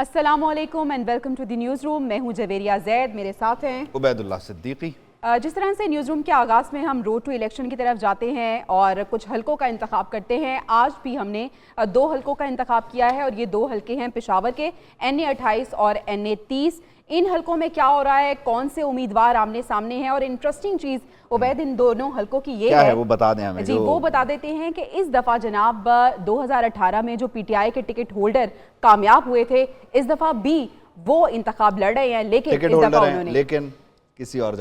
अस्सलाम वालेकुम and welcome to the newsroom. मैं हूं जवेरिया जैद, मेरे साथ हैं उबैदुल्लाह सिद्दीकी। जिस तरह से न्यूज़ रूम के आगाज़ में हम रोड टू इलेक्शन की तरफ जाते हैं और कुछ हलकों का इंतखाब करते हैं, आज भी हमने 2 हलकों का इंतखाब किया है और ये 2 हलके हैं पेशावर के NA 28 और NA 30। इन हलकों में क्या हो रहा है, कौन से उम्मीदवार आमने सामने हैं और इंटरेस्टिंग चीज़ उबैद इन दोनों हलकों की ये है वो बता दें हमें। जी वो बता देते हैं कि इस दफ़ा जनाब 2018 में जो PTI के टिकट होल्डर कामयाब हुए थे, इस दफ़ा भी वो इंतखाब लड़ रहे हैं, लेकिन इस दफ़ा उन्होंने लेकिन किसी और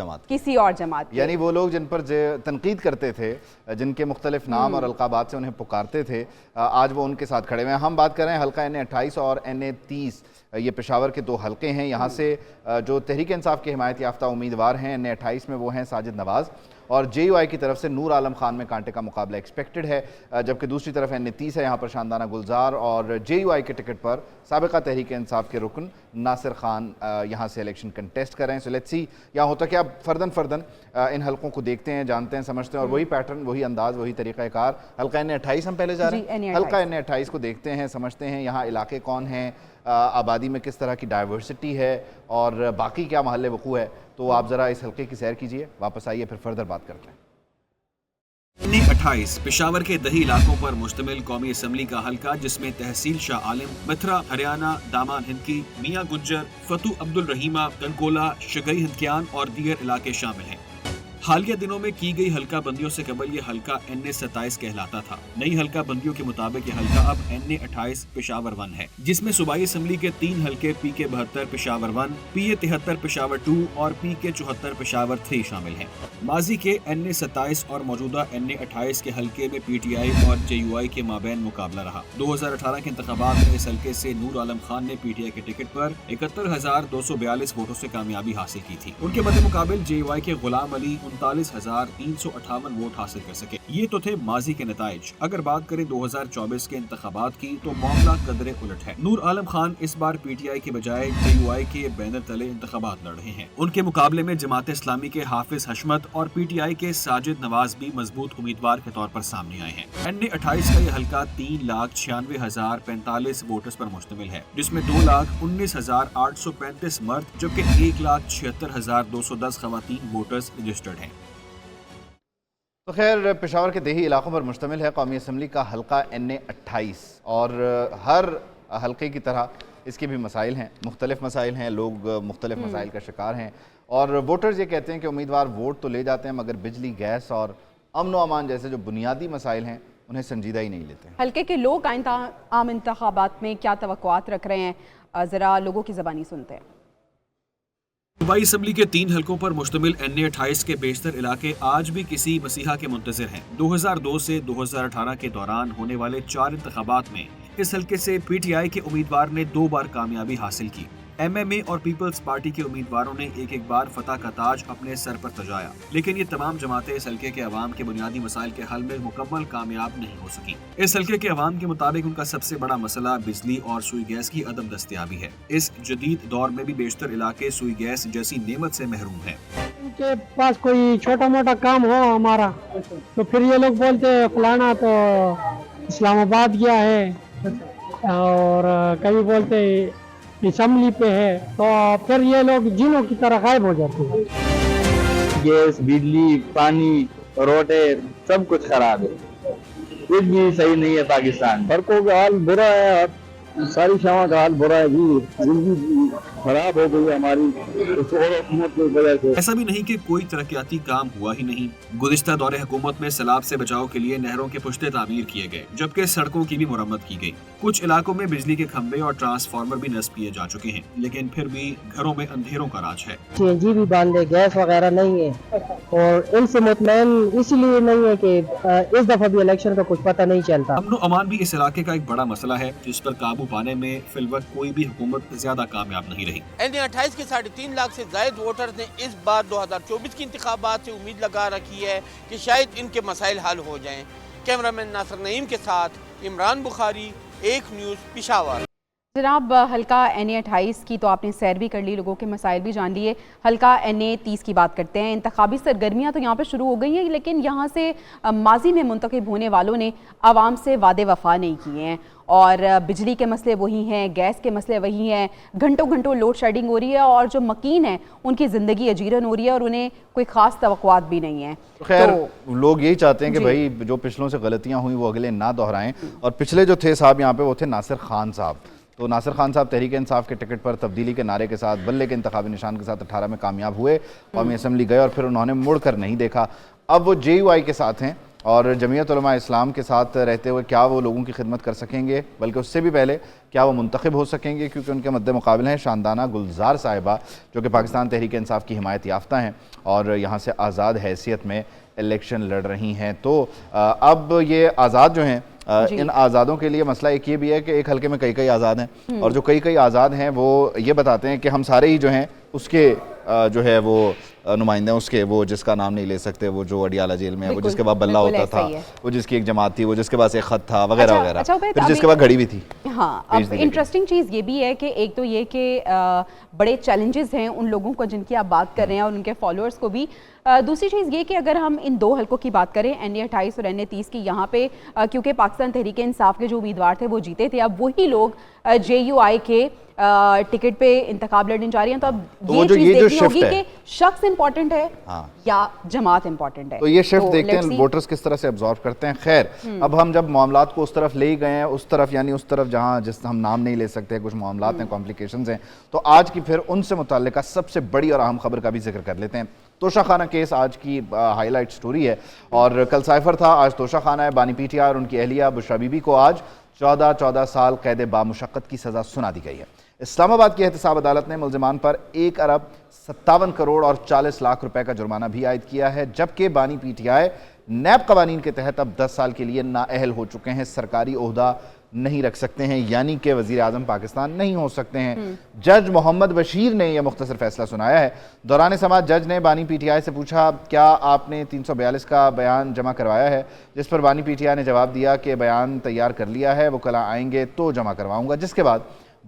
जमात यानी वो लोग जिन पर तनकीद करते थे, जिनके मुख्तलिफ नाम और अलकाबात से उन्हें पुकारते थे, आज वो उनके साथ खड़े हुए हैं। हम बात कर रहे हैं हल्का NA 28 और NA 30। ये पेशावर के 2 हलके हैं। यहाँ से जो तहरीक इंसाफ के हिमायत याफ्ता उम्मीदवार हैं NA 28 में वो हैं साजिद नवाज़ और JUI की तरफ से नूर आलम खान में कांटे का मुकाबला एक्सपेक्टेड है, जबकि दूसरी तरफ NA 30 है, यहाँ पर शानदाना गुलजार और JUI के टिकट पर साबिका तहरीक इंसाफ के रुकन नासिर खान यहाँ से इलेक्शन कंटेस्ट कर रहे हैं। सो लेट्स सी यहाँ होता क्या। फर्दन इन हलकों को देखते हैं, जानते हैं, समझते हैं और वही पैटर्न, वही अंदाज, वही तरीक़ाकार। हल्का NA 28 हम पहले जा रहे हैं। हल्का NA 28 को देखते हैं, समझते हैं यहाँ इलाके कौन हैं, आबादी में किस तरह की डाइवर्सिटी है और बाकी क्या महल वक़ू है। तो आप ज़रा इस हल्के की सैर कीजिए, वापस आइए, फिर फर्दर बात करते हैं। NA 28 पेशावर के दही इलाकों पर मुश्तमिल कौमी असम्बली का हल्का, जिसमें तहसील शाह आलम, मथुरा हरियाणा, दामान हिंदकी, मियाँ गुज्जर, फतू अब्दुल रहीमा, कंकोला, शगई हिंदकियान और दीगर इलाके शामिल हैं। हालिया दिनों में की गई हल्का बंदियों से कबल ये हल्का NA 27 कहलाता था। नई हल्का बंदियों के मुताबिक ये हल्का अब NA 28 पेशावर 1 है, जिसमें सूबाई असम्बली के 3 हल्के PK 72 पेशावर 1, PA 73 पेशावर 2 और PK 74 पेशावर 3 शामिल हैं। माजी के NA 27 और मौजूदा NA 28 के हल्के में PTI और JUI के माबैन मुकाबला रहा। 2018 के इंतखाबात में इस हल्के से नूर आलम खान ने PTI के टिकट पर 71,242 वोटों से कामयाबी हासिल की थी। उनके मद्दे मुकाबिल JUI के गुलाम अली 39,358 वोट हासिल कर सके। ये तो थे माजी के नताइज। अगर बात करें 2024 के इंतखाबात की तो मामला कदरे उलट है। नूर आलम खान इस बार PTI के बजाय JUI के बैनर तले इंतखाबात लड़ रहे हैं। उनके मुकाबले में जमात इस्लामी के हाफिज हशमत और PTI के साजिद नवाज भी मजबूत उम्मीदवार के तौर पर सामने आए हैं। NA 28 का यह हल्का 3,96,045 वोटर्स पर मुश्तमिल है, जिसमें 2,19,835 मर्द जबकि 1,76,210 खवातीन वोटर्स रजिस्टर्ड हैं। तो खैर, पेशावर के देही इलाकों पर मुश्तमिल है कौमी असम्बली का हल्का NA 28 और हर हल्के की तरह इसके भी मसाइल हैं, मुख्तलिफ मसाइल हैं, लोग मुख्तलिफ मसाइल का शिकार हैं और वोटर्स ये कहते हैं कि उम्मीदवार वोट तो ले जाते हैं मगर बिजली, गैस और अमन व अमान जैसे जो बुनियादी मसाइल हैं उन्हें संजीदा ही नहीं लेते। हल्के के लोग आइंदा आम इंतखाबात में क्या तवक्कुआत रख रहे हैं, ज़रा लोगों की ज़बानी सुनते हैं। सूबाई असम्बली के 3 हलकों पर मुश्तमिल NA 28 के बेशतर इलाके आज भी किसी मसीहा के मुंतज़िर हैं। 2002 से 2018 के दौरान होने वाले 4 इंतखाबात में इस हलके से PTI के उम्मीदवार ने 2 बार कामयाबी हासिल की। MMA और पीपल्स पार्टी के उम्मीदवारों ने एक बार फतह का ताज अपने सर पर सजाया, लेकिन ये तमाम जमातें इस हल्के के अवाम के बुनियादी मसाइल के हल में मुकम्मल कामयाब नहीं हो सकी। इस हल्के के अवाम के मुताबिक उनका सबसे बड़ा मसला बिजली और सुई गैस की अदम दस्तयाबी है। इस जदीद दौर में भी बेशतर इलाके सुई गैस जैसी नेमत से महरूम है। उनके पास कोई छोटा मोटा काम हो हमारा तो फिर ये लोग बोलते हैं फलाना तो इस्लामाबाद गया है और कभी बोलते असम्बली पे है, तो फिर ये लोग जिनों की तरह गायब हो जाते हैं। गैस, बिजली, पानी, रोडें सब कुछ खराब है, कुछ भी सही नहीं है। पाकिस्तान सड़कों का हाल बुरा है, सारी शामा का हाल बुरा है जी, जिंदगी खराब हो गई हमारी हुकूमत की वजह से। ऐसा भी नहीं कि कोई तरक्याती काम हुआ ही नहीं। गुज़िश्ता दौरे हुकूमत में सैलाब से बचाव के लिए नहरों के पुश्ते तामीर किए गए, जबकि सड़कों की भी मुरम्मत की गई। कुछ इलाकों में बिजली के खंभे और ट्रांसफार्मर भी नस्ब किए जा चुके हैं, लेकिन फिर भी घरों में अंधेरों का राज है। CNG भी बांधे, गैस वगैरह नहीं है और इनसे मुतमईन इसलिए नहीं है कि इस दफा भी इलेक्शन का कुछ पता नहीं चलता। अमन अमान भी इस इलाके का एक बड़ा मसला है, जिस पर काबू पाने में फिलवक्त कोई भी हुकूमत ज्यादा कामयाब नहीं रही। NA 28 के 3.5 लाख से जायद वोटर्स ने इस बार 2024 की इंतखाबात से उम्मीद लगा रखी है कि शायद इनके मसाइल हल हो जाएं। कैमरामैन नासिर नईम के साथ इमरान बुखारी, 1 न्यूज़ पेशावर। जनाब, हल्का NA-28 की तो आपने सैर भी कर ली, लोगों के मसाइल भी जान लिए। हल्का NA-30 की बात करते हैं। इंतखाबी सरगर्मियाँ तो यहाँ पर शुरू हो गई हैं, लेकिन यहाँ से माजी में मुंतखब होने वालों ने आवाम से वादे वफा नहीं किए हैं और बिजली के मसले वही हैं, गैस के मसले वही हैं, घंटों घंटों लोड शेडिंग हो रही है और जो मकीन है उनकी ज़िंदगी अजीरन हो रही है और उन्हें कोई ख़ास तवक्कुआत भी नहीं है। खैर लोग यही चाहते हैं कि भाई जो पिछलों से गलतियां हुई वो अगले ना दोहराएं, और पिछले जो थे साहब यहाँ पे वो थे नासिर खान साहब। तो नासिर खान साहब तहरीक इंसाफ के टिकट पर तब्दीली के नारे के साथ, बल्ले के इंतखाबी निशान के साथ 18 में कामयाब हुए, कौमी असम्बली गए और फिर उन्होंने मुड़ कर नहीं देखा। अब वो JUI के साथ हैं और जमीयत उलमा इस्लाम के साथ रहते हुए क्या वो लोगों की खिदमत कर सकेंगे, बल्कि उससे भी पहले क्या वो मुंतखब हो सकेंगे, क्योंकि उनके मद्दे मुकाबल हैं शानदाना गुलजार साहिबा जो कि पाकिस्तान तहरीक इंसाफ की हिमायत याफ्ता हैं और यहाँ से आज़ाद हैसियत में इलेक्शन लड़ रही हैं। तो अब ये आज़ाद जो हैं, इन आज़ादों के लिए मसला एक ये भी है कि एक हल्के में कई कई आज़ाद हैं और जो कई कई आज़ाद हैं वो ये बताते हैं कि हम सारे ही जो हैं उसके जो है वो नुमाइंदे, उसके वो जिसका नाम नहीं ले सकते, वो जो अडियाला जेल में है, वो जिसके पास बल्ला होता था, वो जिसकी एक जमात थी, वो जिसके पास एक खत था वगैरह वगैरह, फिर जिसके पास घड़ी भी थी। हाँ, अब इंटरेस्टिंग चीज़ ये भी है कि एक तो ये कि बड़े चैलेंजेस हैं उन लोगों को जिनकी आप बात कर रहे हैं और उनके फॉलोअर्स को भी। दूसरी चीज़ ये कि अगर हम इन दो हल्कों की बात करें, NA-28 और NA-30 की, यहाँ पे क्योंकि पाकिस्तान तहरीक इंसाफ के जो उम्मीदवार थे वो जीते थे, अब वही लोग JUI के टिकट पे इंतखाब लड़ने जा रही हैं। तो अब ये चीज़ देखनी होगी कि शख्स इंपॉर्टेंट है या जमात इंपॉर्टेंट है। तो ये शिफ्ट देखते हैं वोटर्स किस तरह से एब्जॉर्व करते हैं। खैर, अब हम जब मामलात को उस तरफ ले ही गए हैं, उस तरफ यानी उस तरफ जहाँ जिस हम नाम नहीं ले सकते, कुछ मामलात हैं, कॉम्प्लिकेशंस हैं, तो आज की फिर उनसे मुताल्लिका सबसे बड़ी और अहम खबर का भी जिक्र कर लेते हैं। तोशाखाना केस आज की हाईलाइट स्टोरी है और कल साइफर था, आज तोशाखाना है। बानी PTI और उनकी अहलिया बुशरा बीबी को आज 14 साल कैद बामुशक्कत की सज़ा सुना दी गई है। इस्लामाबाद की एहतसाब अदालत ने मुल्ज़िमान पर 1 अरब 57 करोड़ और 40 लाख रुपए का जुर्माना भी आयद किया है, जबकि बानी PTI नैब कवानीन के तहत अब 10 साल के लिए नाअहल हो चुके हैं, सरकारी ओहदा नहीं रख सकते हैं, यानी कि वज़ीर आज़म पाकिस्तान नहीं हो सकते हैं। जज मोहम्मद बशीर ने यह मुख्तसर फैसला सुनाया है। दौरान समाअत जज ने बानी PTI से पूछा, क्या आपने 342 का बयान जमा करवाया है, जिस पर बानी PTI ने जवाब दिया कि बयान तैयार कर लिया है, वो कल आएंगे तो जमा करवाऊंगा। जिसके बाद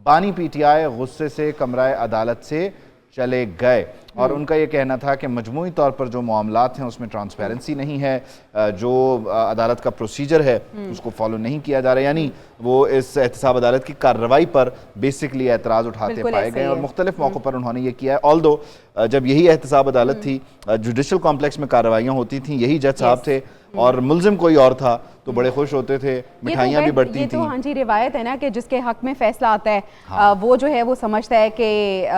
बानी PTI गुस्से से कमरा अदालत से चले गए और उनका ये कहना था कि मजमूई तौर पर जो मामलात हैं उसमें ट्रांसपेरेंसी नहीं है, जो अदालत का प्रोसीजर है उसको फॉलो नहीं किया जा रहा, यानी वो इस एहतसाब अदालत की कार्रवाई पर बेसिकली एतराज़ उठाते पाए गए और मुख्तलिफ मौक़ों पर उन्होंने ये किया है। ऑल्दो जब यही एहतसाब अदालत थी, जुडिशल कॉम्प्लेक्स में कार्रवाइयाँ होती थीं, यही जज साहब थे और मुल्जिम कोई और था, तो बड़े खुश होते थे, मिठाइयाँ भी बढ़ती थी। हाँ जी, रिवायत है ना कि जिसके हक में फैसला आता है वो जो है वो समझता है कि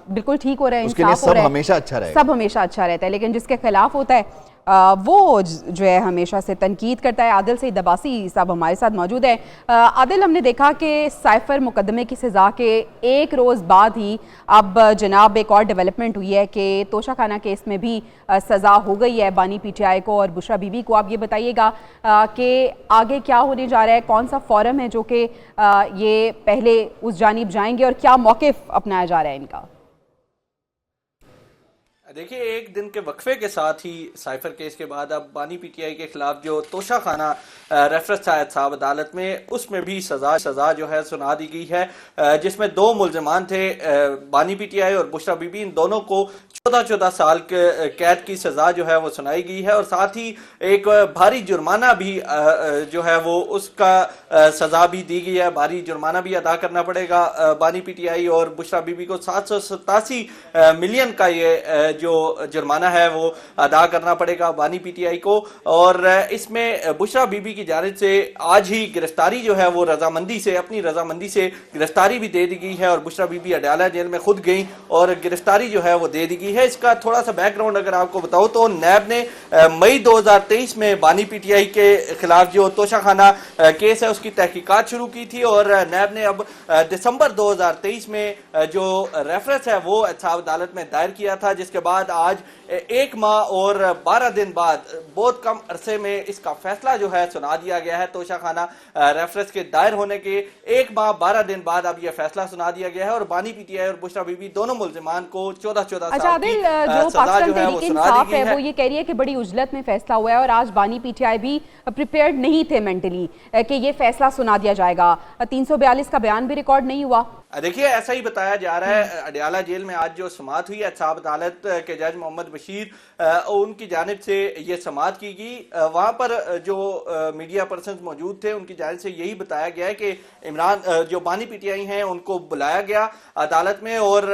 बिल्कुल ठीक हो रहा है, इंसाफ हो रहा है, हमेशा अच्छा रहेगा, सब हमेशा अच्छा रहता है। लेकिन जिसके खिलाफ होता है वो जो है हमेशा से तनकीद करता है। आदिल सईद अब्बासी साहब हमारे साथ मौजूद है। आदिल, हमने देखा कि साइफर मुकदमे की सज़ा के एक रोज़ बाद ही अब जनाब एक और डेवलपमेंट हुई है कि तोशाखाना केस में भी सज़ा हो गई है बानी PTI को और बुशरा बीबी को। आप ये बताइएगा कि आगे क्या होने जा रहा है, कौन सा फोरम है जो कि ये पहले उस जानिब जाएंगे और क्या मौक़िफ़ अपनाया जा रहा है इनका? देखिए, एक दिन के वक्फे के साथ ही साइफर केस के बाद अब बानी PTI के खिलाफ जो तोशाखाना रेफरेंस एहतसाब अदालत में उसमें भी सजा जो है सुना दी गई है, जिसमें 2 मुल्जिमान थे, बानी PTI और बुशरा बीबी, इन दोनों को 14 साल के कैद की सजा जो है वो सुनाई गई है और साथ ही एक भारी जुर्माना भी जो है वो उसका सजा भी दी गई है। भारी जुर्माना भी अदा करना पड़ेगा बानी PTI और बुशरा बीबी को। 787 मिलियन का ये जो जुर्माना है वो अदा करना पड़ेगा बानी PTI को। और इसमें बुशरा बीबी की जानिब से आज ही गिरफ्तारी जो है वो रजामंदी से, अपनी रजामंदी से गिरफ्तारी भी दे दी गई है और बुशरा बीबी अडियाला जेल में खुद गई और गिरफ्तारी जो है वो दे दी गई है। इसका थोड़ा सा बैकग्राउंड अगर आपको बताऊं तो नैब ने मई 2023 में बानी PTI के खिलाफ जो तोशाखाना केस है उसकी तहकीकात शुरू की थी और नैब ने अब दिसंबर 2023 में जो रेफरेंस है वो एहतसाब अदालत में दायर किया था, जिसके बाद आज 1 माह और 12 दिन बाद बहुत कम अरसे में इसका फैसला जो है सुना दिया गया है। तोशाखाना रेफरेंस के दायर होने के 1 माह 12 दिन बाद अब यह फैसला सुना दिया गया है और बानी PTI और बुशरा बीबी दोनों मुल्जिमान को 14 साल आदिल, जो पाकिस्तान तहरीक इंसाफ है वो ये कह रही है कि बड़ी उजलत में फैसला हुआ है और आज बानी पीटीआई भी प्रिपेयर्ड नहीं थे मेंटली कि ये फैसला सुना दिया जाएगा। 342 का बयान भी रिकॉर्ड नहीं हुआ। देखिए, ऐसा ही बताया जा रहा है। अडयाला जेल में आज जो समाअत हुई एहतसाब अदालत के जज मोहम्मद बशीर, उनकी जानिब से ये समाअत की गई। वहाँ पर जो मीडिया पर्सन मौजूद थे उनकी जानिब से यही बताया गया है कि इमरान जो बानी पीटीआई हैं उनको बुलाया गया अदालत में, और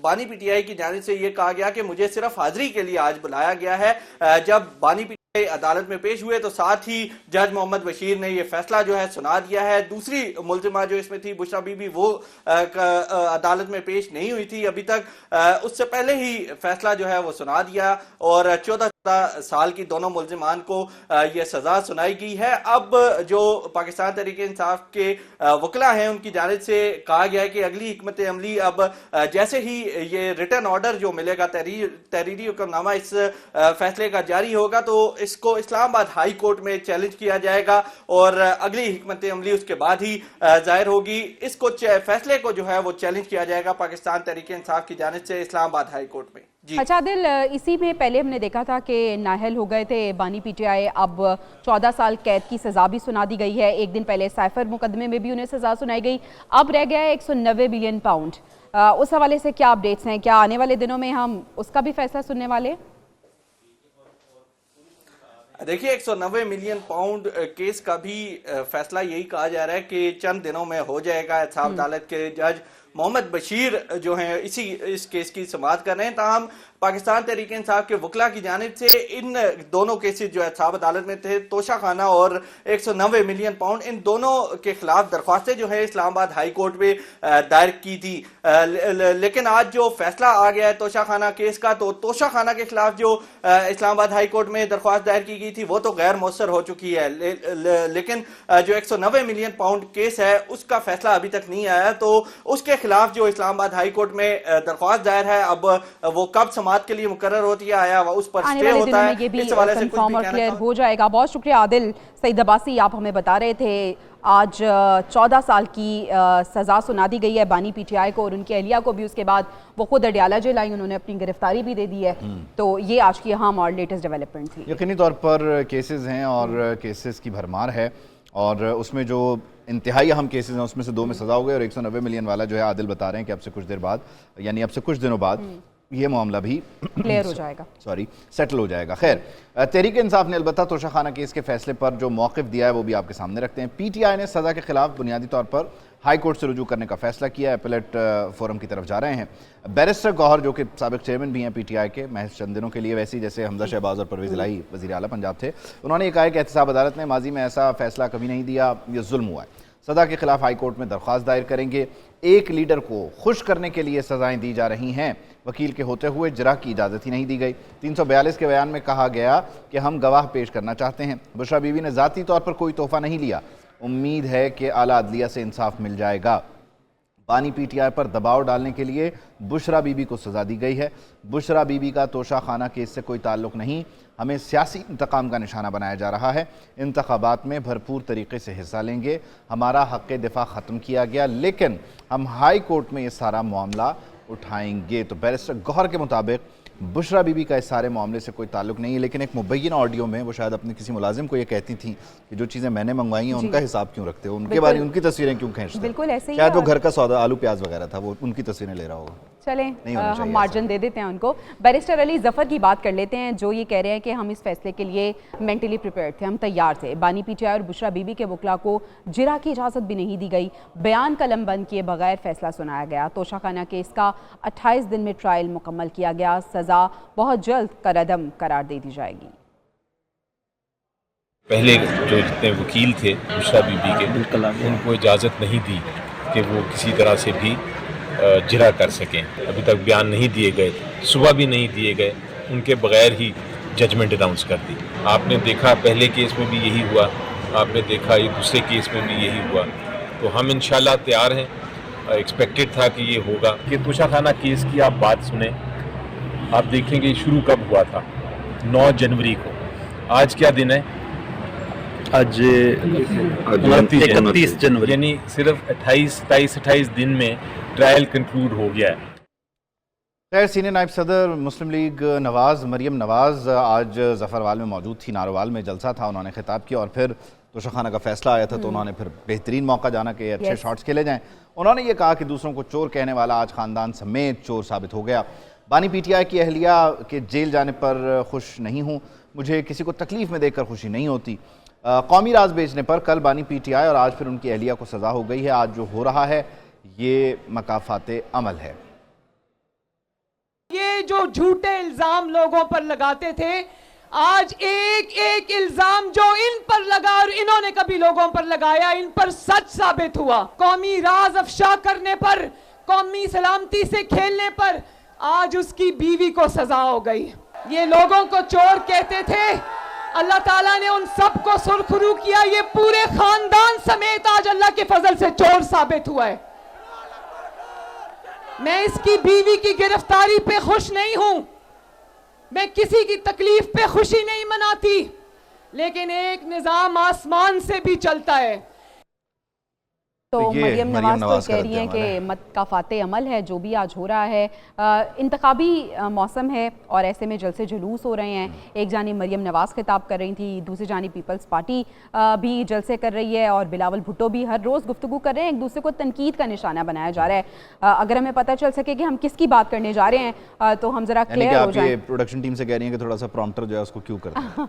बानी पीटीआई की जानिब से ये कहा गया कि मुझे सिर्फ हाजिरी के लिए आज बुलाया गया है। जब बानी अदालत में पेश हुए तो साथ ही जज मोहम्मद बशीर ने ये फैसला जो है सुना दिया है। दूसरी मुल्जिमा जो इसमें थी बुशरा बीबी, वो अदालत में पेश नहीं हुई थी अभी तक, उससे पहले ही फैसला जो है वो सुना दिया और 14 साल की दोनों मुल्जिमान को ये सजा सुनाई गई है। अब जो पाकिस्तान तहरीक इंसाफ के वकला हैं उनकी जानिब से कहा गया है कि अगली हिकमत अमली अब जैसे ही ये रिटर्न ऑर्डर जो मिलेगा, तहरीरी हुक्मनामा इस फैसले का जारी होगा, तो इसको इस्लामाबाद हाई कोर्ट में चैलेंज किया जाएगा और अगली हिकमत अमली उसके बाद ही जाहिर होगी। इसको फैसले को जो है वो चैलेंज किया जाएगा पाकिस्तान तहरीक इंसाफ की जानिब से इस्लामाबाद हाई कोर्ट में। जी अच्छा आदिल, इसी में पहले हमने देखा था कि नाहल हो गए थे बानी पीटीआई, अब 14 साल कैद की सजा भी सुना दी गई है। एक दिन पहले साइफर मुकदमे में भी उन्हें सजा सुनाई गई, अब रह गया है 190 बिलियन पाउंड। उस हवाले से क्या अपडेट्स हैं? क्या आने वाले दिनों में हम उसका भी फैसला सुनने वाले? देखिए, 190 मिलियन पाउंड केस का भी फैसला यही कहा जा रहा है कि चंद दिनों में हो जाएगा। एहतसाब अदालत के जज मोहम्मद बशीर जो हैं इस केस की समाअत कर रहे हैं। ताहम पाकिस्तान तहरीक इंसाफ के वकला की जानिब से इन दोनों केसेस जो एहतसाब अदालत में थे, तोशा खाना और 190 मिलियन पाउंड, इन दोनों के खिलाफ दरख्वास्तें जो है इस्लामाबाद हाई कोर्ट में दायर की थी। लेकिन आज जो फैसला आ गया है तोशा खाना केस का, तो तोशा खाना के खिलाफ जो इस्लामाबाद हाई कोर्ट में दरख्वास्त दायर की गई थी वो तो गैर मौसर हो चुकी है। लेकिन जो 190 मिलियन पाउंड केस है उसका फैसला अभी तक नहीं आया, तो उसके खिलाफ जो इस्लामाबाद हाई कोर्ट में दरख्वास्त दायर है, अब वो कब समाअत के लिए मुकर्रर होती है, आया उस पर स्टे होता है, ये भी इस हवाले से कंफर्म और क्लियर हो जाएगा। बहुत शुक्रिया आदिल सईद अब्बासी, आप हमें बता रहे थे आज 14 साल की सजा सुना दी गई है बानी पीटीआई को और उनकी अहलिया को भी। उसके बाद वो खुद अडयाला जेल आई, उन्होंने अपनी गिरफ्तारी भी दे दी है। तो ये आज की अहम और लेटेस्ट डेवलपमेंट थी। यकीनी तौर पर केसेस हैं और केसेस की भरमार है, और उसमें जो इंतहाई अहम केसेस हैं उसमें से 2 में सजा हो गई और 190 मिलियन वाला जो है आदिल बता रहे हैं कि अब से कुछ देर बाद, यानी अब से कुछ दिनों बाद ये मामला भी क्लियर हो जाएगा, सेटल हो जाएगा। खैर, तहरीक इंसाफ ने अलबत्ता तोशा खाना केस के फैसले पर जो मौक़िफ़ दिया है वो भी आपके सामने रखते हैं। पीटीआई ने सज़ा के खिलाफ बुनियादी तौर पर हाई कोर्ट से रुजू करने का फैसला किया है, अपीलेट फोरम की तरफ जा रहे हैं। बैरिस्टर गौहर जो कि साबिक चेयरमैन भी हैं पीटीआई के, महज चंद दिनों के लिए वैसे ही जैसे हमजा शहबाज और परवेज़ इलाही वज़ीर आला पंजाब थे, उन्होंने ये कहा है कि एहतसाब अदालत ने माजी में ऐसा फैसला कभी नहीं दिया, ये जुल्म हुआ है। सज़ा के खिलाफ हाई कोर्ट में दरख्वास्त दायर करेंगे। एक लीडर को खुश करने के लिए सज़ाएं दी जा रही हैं, वकील के होते हुए जरा की इजाज़त ही नहीं दी गई। 342 के बयान में कहा गया कि हम गवाह पेश करना चाहते हैं। बुशरा बीबी ने ज़ाती तौर पर कोई तोहफ़ा नहीं लिया, उम्मीद है कि आला अदलिया से इंसाफ मिल जाएगा। बानी पीटीआई पर दबाव डालने के लिए बुशरा बीबी को सज़ा दी गई है। बुशरा बीबी का तोशा खाना केस से कोई ताल्लुक़ नहीं, हमें सियासी इंतकाम का निशाना बनाया जा रहा है। इंतखाबात में भरपूर तरीके से हिस्सा लेंगे, हमारा हक़ दिफा ख़त्म किया गया, लेकिन हम हाई कोर्ट में ये सारा मामला उठाएंगे। तो बैरिस्टर गौहर के मुताबिक बुशरा बीबी का इस सारे मामले से कोई ताल्लुक नहीं है, लेकिन एक मुबैन ऑडियो में वो शायद अपने किसी मुलाजिम को ये कहती थी कि जो चीज़ें मैंने मंगवाई हैं उनका हिसाब क्यों रखते हो, उनके बारे में उनकी तस्वीरें क्यों खींचते हो। बिल्कुल ऐसे ही शायद वो घर का सौदा आलू प्याज वगैरह था, वो उनकी तस्वीरें ले रहा होगा। चलें हम मार्जिन दे देते हैं उनको। बैरिस्टर अली ज़फ़र की बात कर लेते हैं, जो ये कह रहे हैं कि हम इस फैसले के लिए मेंटली प्रिपेयर्ड थे, हम तैयार थे। बानी पीटीआई और बुशरा बीबी के वकला को जिरा की इजाज़त भी नहीं दी गई, बयान कलम बंद किए बगैर फैसला सुनाया गया। तोशा खाना केस का 28 दिन में ट्रायल मुकम्मल किया गया, सज़ा बहुत जल्द करदम करार दे दी जाएगी। पहले जो जितने वकील थे बुशरा बीबी के, उनको इजाज़त नहीं दी कि वो किसी तरह से भी जिरा कर सकें। अभी तक बयान नहीं दिए गए, सुबह भी नहीं दिए गए, उनके बगैर ही जजमेंट अनाउंस कर दी। आपने देखा पहले केस में भी यही हुआ, आपने देखा ये दूसरे केस में भी यही हुआ। तो हम इंशाल्लाह तैयार हैं, एक्सपेक्टेड था कि ये होगा। कि तोशा खाना केस की आप बात सुने, आप देखेंगे शुरू कब हुआ था, 9 जनवरी को। आज क्या दिन है? आज 31 जनवरी, यानी सिर्फ 28 दिन में ट्रायल कंक्लूड हो गया है। خیر سینئر نائب صدر مسلم لیگ نواز مریم نواز آج ظفروال میں موجود تھی. ناروال میں جلسہ تھا, انہوں نے خطاب کیا اور پھر توشہ خانہ کا فیصلہ آیا تھا تو انہوں نے پھر بہترین موقع جانا کہ اچھے شاٹس کھیلے جائیں. انہوں نے یہ کہا کہ دوسروں کو چور کہنے والا آج خاندان سمیت چور ثابت ہو گیا. بانی پی ٹی آئی کی اہلیہ کے جیل جانے پر خوش نہیں ہوں, مجھے کسی کو تکلیف میں دیکھ کر خوشی نہیں ہوتی. قومی راز بیچنے پر کل بانی پی ٹی آئی اور آج پھر ان کی اہلیہ کو سزا ہو گئی ہے. آج جو ہو رہا ہے یہ مکافات عمل ہے. یہ جو جھوٹے الزام لوگوں پر لگاتے تھے, آج ایک ایک الزام جو ان پر لگا اور انہوں نے کبھی لوگوں پر لگایا, ان پر سچ ثابت ہوا. قومی راز افشا کرنے پر, قومی سلامتی سے کھیلنے پر آج اس کی بیوی کو سزا ہو گئی. یہ لوگوں کو چور کہتے تھے, اللہ تعالیٰ نے ان سب کو سرخرو کیا. یہ پورے خاندان سمیت آج اللہ کے فضل سے چور ثابت ہوا ہے. میں اس کی بیوی کی گرفتاری پہ خوش نہیں ہوں, میں کسی کی تکلیف پہ خوشی نہیں مناتی, لیکن ایک نظام آسمان سے بھی چلتا ہے. تو مریم نواز تو کہہ رہی ہیں کہ مکافات عمل ہے جو بھی آج ہو رہا ہے. انتخابی موسم ہے اور ایسے میں جلسے جلوس ہو رہے ہیں. ایک جانب مریم نواز خطاب کر رہی تھی, دوسری جانب پیپلز پارٹی بھی جلسے کر رہی ہے اور بلاول بھٹو بھی ہر روز گفتگو کر رہے ہیں. ایک دوسرے کو تنقید کا نشانہ بنایا جا رہا ہے. اگر ہمیں پتہ چل سکے کہ ہم کس کی بات کرنے جا رہے ہیں تو ہم ذرا کلیئر ہو جائیں. پروڈکشن ٹیم سے کہہ رہی ہیں کہ تھوڑا سا پرومپٹر جو ہے اس کو کیوں کرتے ہیں.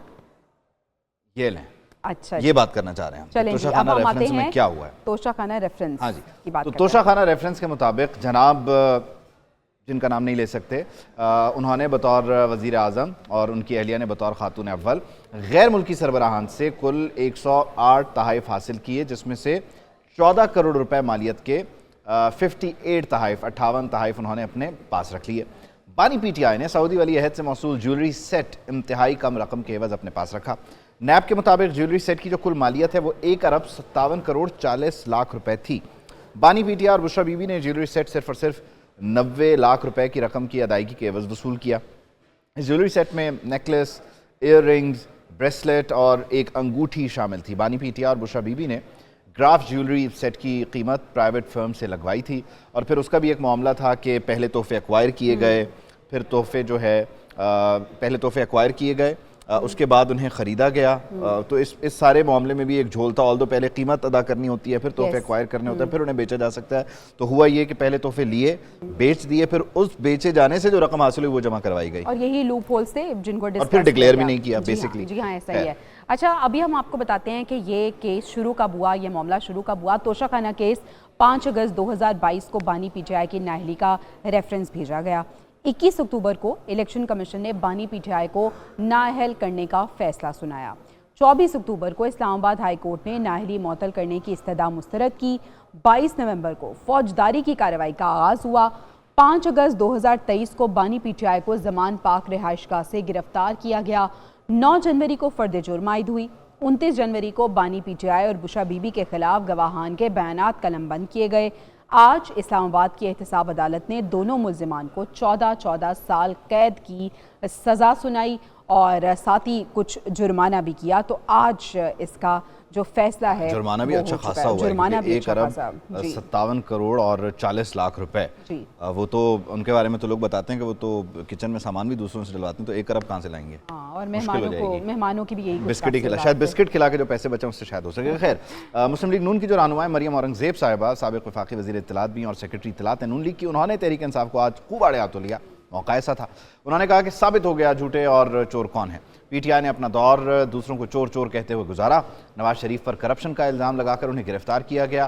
یہ لیں, اچھا یہ بات کرنا چاہ رہے ہیں. چلیں توشہ جی, خانہ اب ہم آتے ریفرنس میں ہیں کیا ہوا ہے. توشہ خانہ ریفرنس کی بات تو کرتے توشہ خانہ ریفرنس کے مطابق جناب جن کا نام نہیں لے سکتے, انہوں نے بطور وزیر اعظم اور ان کی اہلیہ نے بطور خاتون اول غیر ملکی سربراہان سے کل 108 تحائف حاصل کیے, جس میں سے 14 کروڑ روپے مالیت کے 58 تحائف انہوں نے اپنے پاس رکھ لیے. بانی پی ٹی آئی نے سعودی ولی عہد سے موصول جیولری سیٹ انتہائی کم رقم کے عوض اپنے پاس رکھا. نیب کے مطابق جیولری سیٹ کی جو کل مالیت ہے وہ 1 ارب 57 کروڑ 40 لاکھ روپے تھی. بانی پی ٹی آئی اور بشرا بی بی نے جیولری سیٹ صرف اور صرف 90 لاکھ روپے کی رقم کی ادائیگی کے عوض وصول کیا. اس جیولری سیٹ میں نیکلس, ایئر رنگز, بریسلیٹ اور ایک انگوٹھی شامل تھی. بانی پی ٹی آئی اور بشرا بی بی نے گراف جیولری سیٹ کی قیمت پرائیویٹ فرم سے لگوائی تھی اور پھر اس کا بھی ایک معاملہ تھا کہ پہلے تحفے ایکوائر کیے گئے, پھر تحفے جو ہے پہلے تحفے ایکوائر کیے گئے, اس کے بعد انہیں خریدا گیا. تو اس سارے معاملے میں بھی ایک جھول تھا. آلدو پہلے قیمت ادا کرنی ہوتی ہے, پھر تحفے ایکوائر کرنے ہوتے ہیں, پھر انہیں بیچا جا سکتا ہے. تو ہوا یہ کہ پہلے تحفے لیے, بیچ دیے, پھر اس بیچے جانے سے جو رقم حاصل ہوئی وہ جمع کروائی گئی, اور یہی لوپ ہولز تھے جن کو اور پھر ڈکلیئر بھی نہیں کیا بیسکلی. جی ہاں, ایسا ہی ہے. اچھا, ابھی ہم آپ کو بتاتے ہیں کہ یہ کیس شروع کب ہوا, یہ معاملہ شروع کب ہوا. توشہ خانہ کیس 5 اگست 2022 کو بانی پی ٹی آئی کی نااہلی کا ریفرنس بھیجا گیا. 21 اکتوبر کو الیکشن کمیشن نے بانی پی ٹی آئی کو نااہل کرنے کا فیصلہ سنایا. 24 اکتوبر کو اسلام آباد ہائی کورٹ نے نااہلی معطل کرنے کی استدعا مسترد کی. 22 نومبر کو فوجداری کی کارروائی کا آغاز ہوا. 5 اگست 2023 کو بانی پی ٹی آئی کو زمان پاک رہائش گاہ سے گرفتار کیا گیا. 9 جنوری کو فرد جرم عائد ہوئی. 29 جنوری کو بانی پی ٹی آئی اور بشرا بی بی کے خلاف گواہان کے بیانات قلم بند کیے گئے. آج اسلام آباد کی احتساب عدالت نے دونوں ملزمان کو 14 سال قید کی سزا سنائی اور ساتھ ہی کچھ جرمانہ بھی کیا. تو آج اس کا جو فیصلہ ہے جرمانہ بھی اچھا خاصا ہوا ہے, کیونکہ 1 ارب 57 کروڑ اور 40 لاکھ روپے. وہ تو ان کے بارے میں تو لوگ بتاتے ہیں کہ وہ تو کچن میں سامان بھی دوسروں سے ڈلواتے ہیں, تو 1 ارب کہاں سے لائیں گے. اور مہمانوں کی بھی یہی بسکٹ ہی کھلا, شاید بسکٹ کھلا کے جو پیسے بچیں اس سے شاید ہو سکے. خیر, مسلم لیگ نون کی جو رہنما مریم اورنگزیب صاحبہ, سابق وفاقی وزیر اطلاعات بھی اور سیکرٹری اطلاعات نون لیگ کی, انہوں نے تحریک انصاف کو آج خوب آڑے ہاتھوں لیا. موقع ایسا تھا, انہوں نے کہا کہ ثابت ہو گیا جھوٹے اور چور کون ہیں. پی ٹی آئی نے اپنا دور دوسروں کو چور چور کہتے ہوئے گزارا. نواز شریف پر کرپشن کا الزام لگا کر انہیں گرفتار کیا گیا.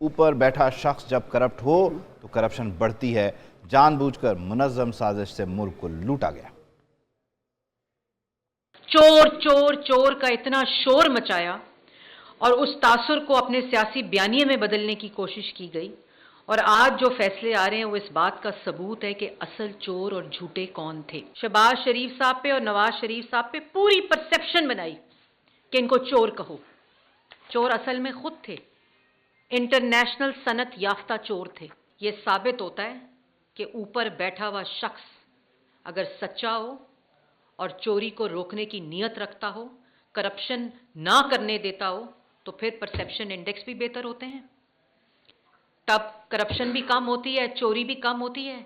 اوپر بیٹھا شخص جب کرپٹ ہو تو کرپشن بڑھتی ہے. جان بوجھ کر منظم سازش سے ملک کو لوٹا گیا. چور چور چور کا اتنا شور مچایا اور اس تاثر کو اپنے سیاسی بیانیے میں بدلنے کی کوشش کی گئی, اور آج جو فیصلے آ رہے ہیں وہ اس بات کا ثبوت ہے کہ اصل چور اور جھوٹے کون تھے. شہباز شریف صاحب پہ اور نواز شریف صاحب پہ پوری پرسیپشن بنائی کہ ان کو چور کہو. چور اصل میں خود تھے, انٹرنیشنل صنعت یافتہ چور تھے. یہ ثابت ہوتا ہے کہ اوپر بیٹھا ہوا شخص اگر سچا ہو اور چوری کو روکنے کی نیت رکھتا ہو, کرپشن نہ کرنے دیتا ہو, تو پھر پرسیپشن انڈیکس بھی بہتر ہوتے ہیں. تب کرپشن بھی کم ہوتی ہے, چوری بھی کم ہوتی ہے.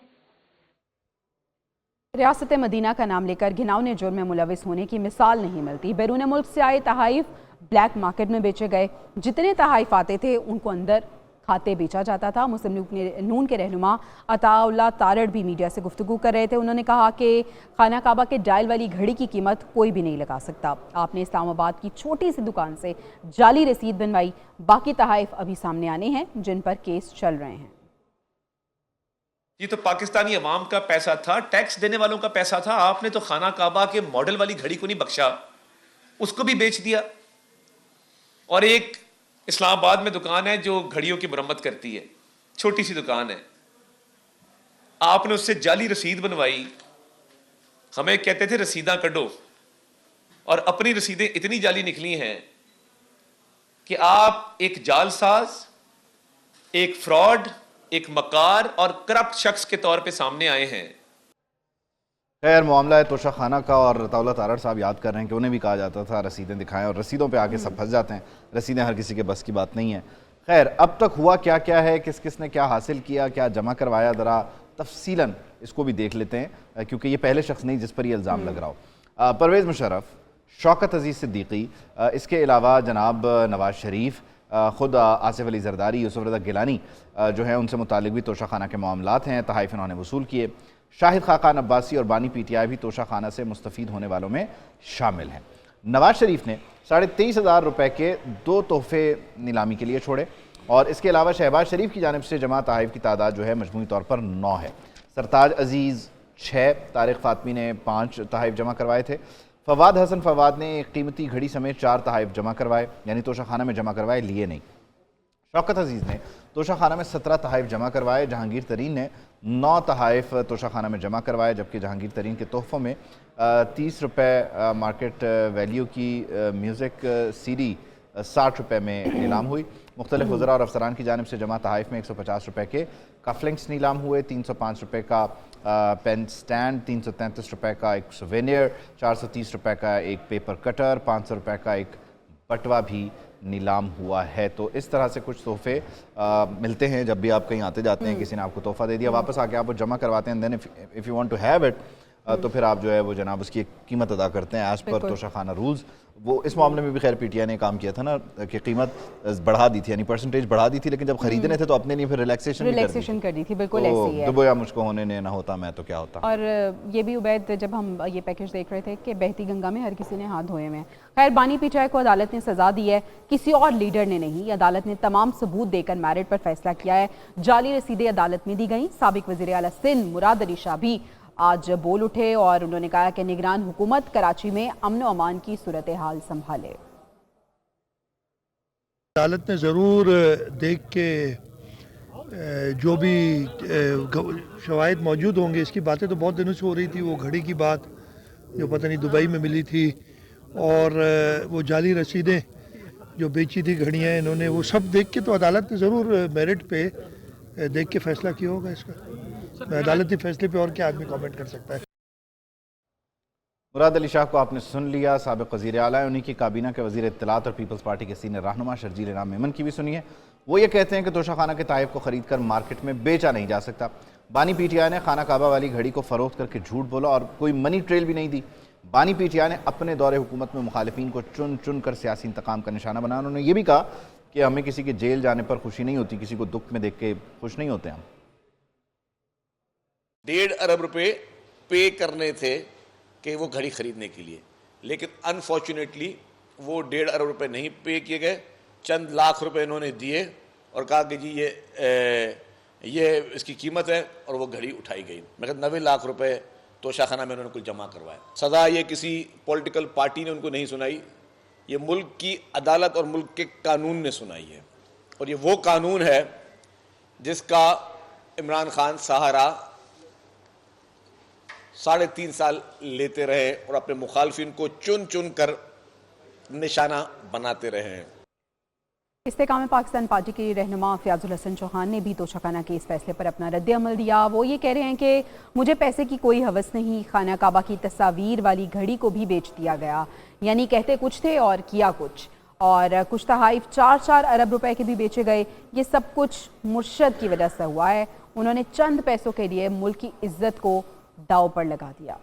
रियासत मदीना का नाम लेकर घिनौने जुर्म में मुलविस होने की मिसाल नहीं मिलती। बैरून मुल्क से आए तहाइफ ब्लैक मार्केट में बेचे गए। जितने तहाइफ आते थे उनको अंदर खाते बेचा जाता था। मुस्लिम लीग नून के रहनुमा अताउल्लाह तारड़ भी मीडिया से गुफ्तगू कर रहे थे। उन्होंने कहा कि खाना काबा के डायल वाली घड़ी की कीमत कोई भी नहीं लगा सकता। आपने इस्लामाबाद की छोटी सी दुकान से जाली रसीद बनवाई। बाकी तहाइफ अभी सामने आने हैं जिन पर केस चल रहे हैं। ये तो पाकिस्तानी अवाम का पैसा था, टैक्स देने वालों का पैसा था। आपने तो खाना काबा के मॉडल वाली घड़ी को नहीं बख्शा, उसको भी बेच दिया। और एक इस्लामाबाद में दुकान है जो घड़ियों की मरम्मत करती है, छोटी सी दुकान है, आपने उससे जाली रसीद बनवाई। हमें कहते थे रसीदां कढ़ो, और अपनी रसीदें इतनी जाली निकली हैं कि आप एक जालसाज, एक फ्रॉड, एक मकार और करप्ट शख्स के तौर पे सामने आए हैं। खैर, मामला है तोशा खाना का, और अताउल्लाह तारड़ साहब याद कर रहे हैं कि उन्हें भी कहा जाता था रसीदें दिखाएं, और रसीदों पे आके सब फंस जाते हैं। रसीदें हर किसी के बस की बात नहीं है। खैर, अब तक हुआ क्या क्या है, किस किस ने क्या हासिल किया, क्या जमा करवाया, ज़रा तफसीलन इसको भी देख लेते हैं, क्योंकि ये पहले शख्स नहीं जिस पर ये इल्ज़ाम लग रहा हो। परवेज़ मुशर्रफ, शौकत अजीज़ सिद्दीकी, इसके अलावा जनाब नवाज शरीफ, ख़ुद आसिफ अली जरदारी, यूसुफ रज़ा गिलानी जो है उनसे मुतालिक भी तोशा खाना के मामलात हैं, तहाइफ इन्होंने वसूल किए। शाहिद खाकान अब्बासी और बानी PTI भी तोशा खाना से मुस्तफ़ीद होने वालों में शामिल हैं। नवाज शरीफ ने 23,500 रुपये के 2 तोहफे नीलामी के लिए छोड़े, और इसके अलावा शहबाज शरीफ की जानिब से जमा तहाइफ की तादाद जो है मजमूई तौर पर 9 है। सरताज अजीज़ 6, तारिक फ़ातमी ने 5 तहाइफ जमा करवाए थे। फवाद हसन फवाद ने एक कीमती घड़ी समेत 4 तहाइफ जमा करवाए, यानी तोशा खाना में जमा करवाए, लिए नहीं। शौकत अजीज़ ने तोशा खाना में 17 तहाइफ जमा करवाए। जहांगीर तरीन ने 9 तहाइफ तोशा खाना में जमा करवाए, जबकि जहांगीर तरीन के तोहफ़ों में 30 रुपये मार्केट वैल्यू की म्यूज़िक CD 60 रुपये में नीलाम हुई। मुख्तलिफ वज़रा और अफसरान की जानिब से जमा तहाइफ में 150 रुपये के कफलिंग्स नीलाम हुए, 305 रुपये का पेन स्टैंड, 333 रुपये का एक सोवेनियर, 430 रुपये का एक पेपर कटर, 500 रुपये का एक बटवा भी नीलाम हुआ है। तो इस तरह से कुछ तोहफे मिलते हैं जब भी आप कहीं आते जाते हैं, किसी ने आपको तोहफा दे दिया, वापस आके आप वो जमा करवाते हैं, then if you want to have it तो फिर आप जो है वो जनाब उसकी एक कीमत अदा करते हैं एज़ पर तोशा खाना रूल्स। वो इस मामले में भी खैर PTI ने काम किया था ना कि कीमत बढ़ा दी थी, यानी परसेंटेज बढ़ा दी थी, लेकिन जब खरीदने थे तो अपने लिए फिर रिलैक्सेशन कर दी थी। बिल्कुल ऐसे ही है। दुबोया मुझको होने ने ना होता मैं तो क्या होता। और ये भी उबैद, जब हम ये पैकेज देख रहे थे कि बहती गंगा में हर किसी ने हाथ धोए हुए हैं। खैर, बानी PTI को अदालत ने सजा दी है, किसी और लीडर ने नहीं। अदालत ने तमाम सबूत देकर मैरिट पर फैसला किया है। जाली रसीदें अदालत में दी गई। साबिक वज़ीर आला सिंध मुराद अली शाह भी आज बोल उठे और उन्होंने कहा कि निगरान हुकूमत कराची में अमन व अमान की सूरत हाल संभाले। अदालत ने ज़रूर देख के जो भी शवाहिद मौजूद होंगे, इसकी बातें तो बहुत दिनों से हो रही थी, वो घड़ी की बात जो पता नहीं दुबई में मिली थी, और वो जाली रसीदें जो बेची थी घड़ियाँ, इन्होंने वो सब देख के तो अदालत ने ज़रूर मेरिट पे देख के फैसला किया होगा। इसका अदालती फैसले पे और क्या आदमी कमेंट कर सकता है। मुराद अली शाह को आपने सुन लिया, साबिक़ वज़ीर आला, उन्हीं की काबीना के वज़ीर इत्तलात और पीपल्स पार्टी के सीनियर रहनुमा शर्जील इनाम मेमन की भी सुनिए। वो ये कहते हैं कि तोशा खाना के तहाइफ को ख़रीद कर मार्केट में बेचा नहीं जा सकता। बानी PTI ने खाना काबा वाली घड़ी को फ़रोख्त करके झूठ बोला और कोई मनी ट्रेल भी नहीं दी। बानी PTI ने अपने दौरे हुकूमत में मुखालिफिन को चुन चुन कर सियासी इंतकाम का निशाना बनाया। उन्होंने ये भी कहा कि हमें किसी के जेल जाने पर खुशी नहीं होती, किसी को दुख में देख के खुश नहीं होते हम। 1.5 अरब रुपए पे करने थे कि वो घड़ी खरीदने के लिए, लेकिन अनफॉर्चुनेटली वो 1.5 अरब रुपए नहीं पे किए गए। चंद लाख रुपए इन्होंने दिए और कहा कि जी ये इसकी कीमत है, और वो घड़ी उठाई गई। मगर 90 लाख रुपए तोशा खाना में उन्होंने कुछ जमा करवाया। सज़ा ये किसी पॉलिटिकल पार्टी ने उनको नहीं सुनाई, ये मुल्क की अदालत और मुल्क के कानून ने सुनाई है। और ये वो कानून है जिसका इमरान खान सहारा 3.5 साल लेते रहे और अपने मुखालफिन को चुन चुन कर निशाना बनाते रहे हैं। इस्तेकाम पाकिस्तान पार्टी के रहनुमा फयाजुल हसन चौहान ने भी तोशा खाना के इस फैसले पर अपना रद्द अमल दिया। वो ये कह रहे हैं कि मुझे पैसे की कोई हवस नहीं, खाना काबा की तस्वीर वाली घड़ी को भी बेच दिया गया, यानी कहते कुछ थे और किया कुछ। और कुछ तहाइफ 4-4 अरब रुपए के भी बेचे गए। ये सब कुछ मुर्शद की वजह से हुआ है। उन्होंने चंद पैसों के लिए मुल्क की इज्जत को दांव पर लगा दिया।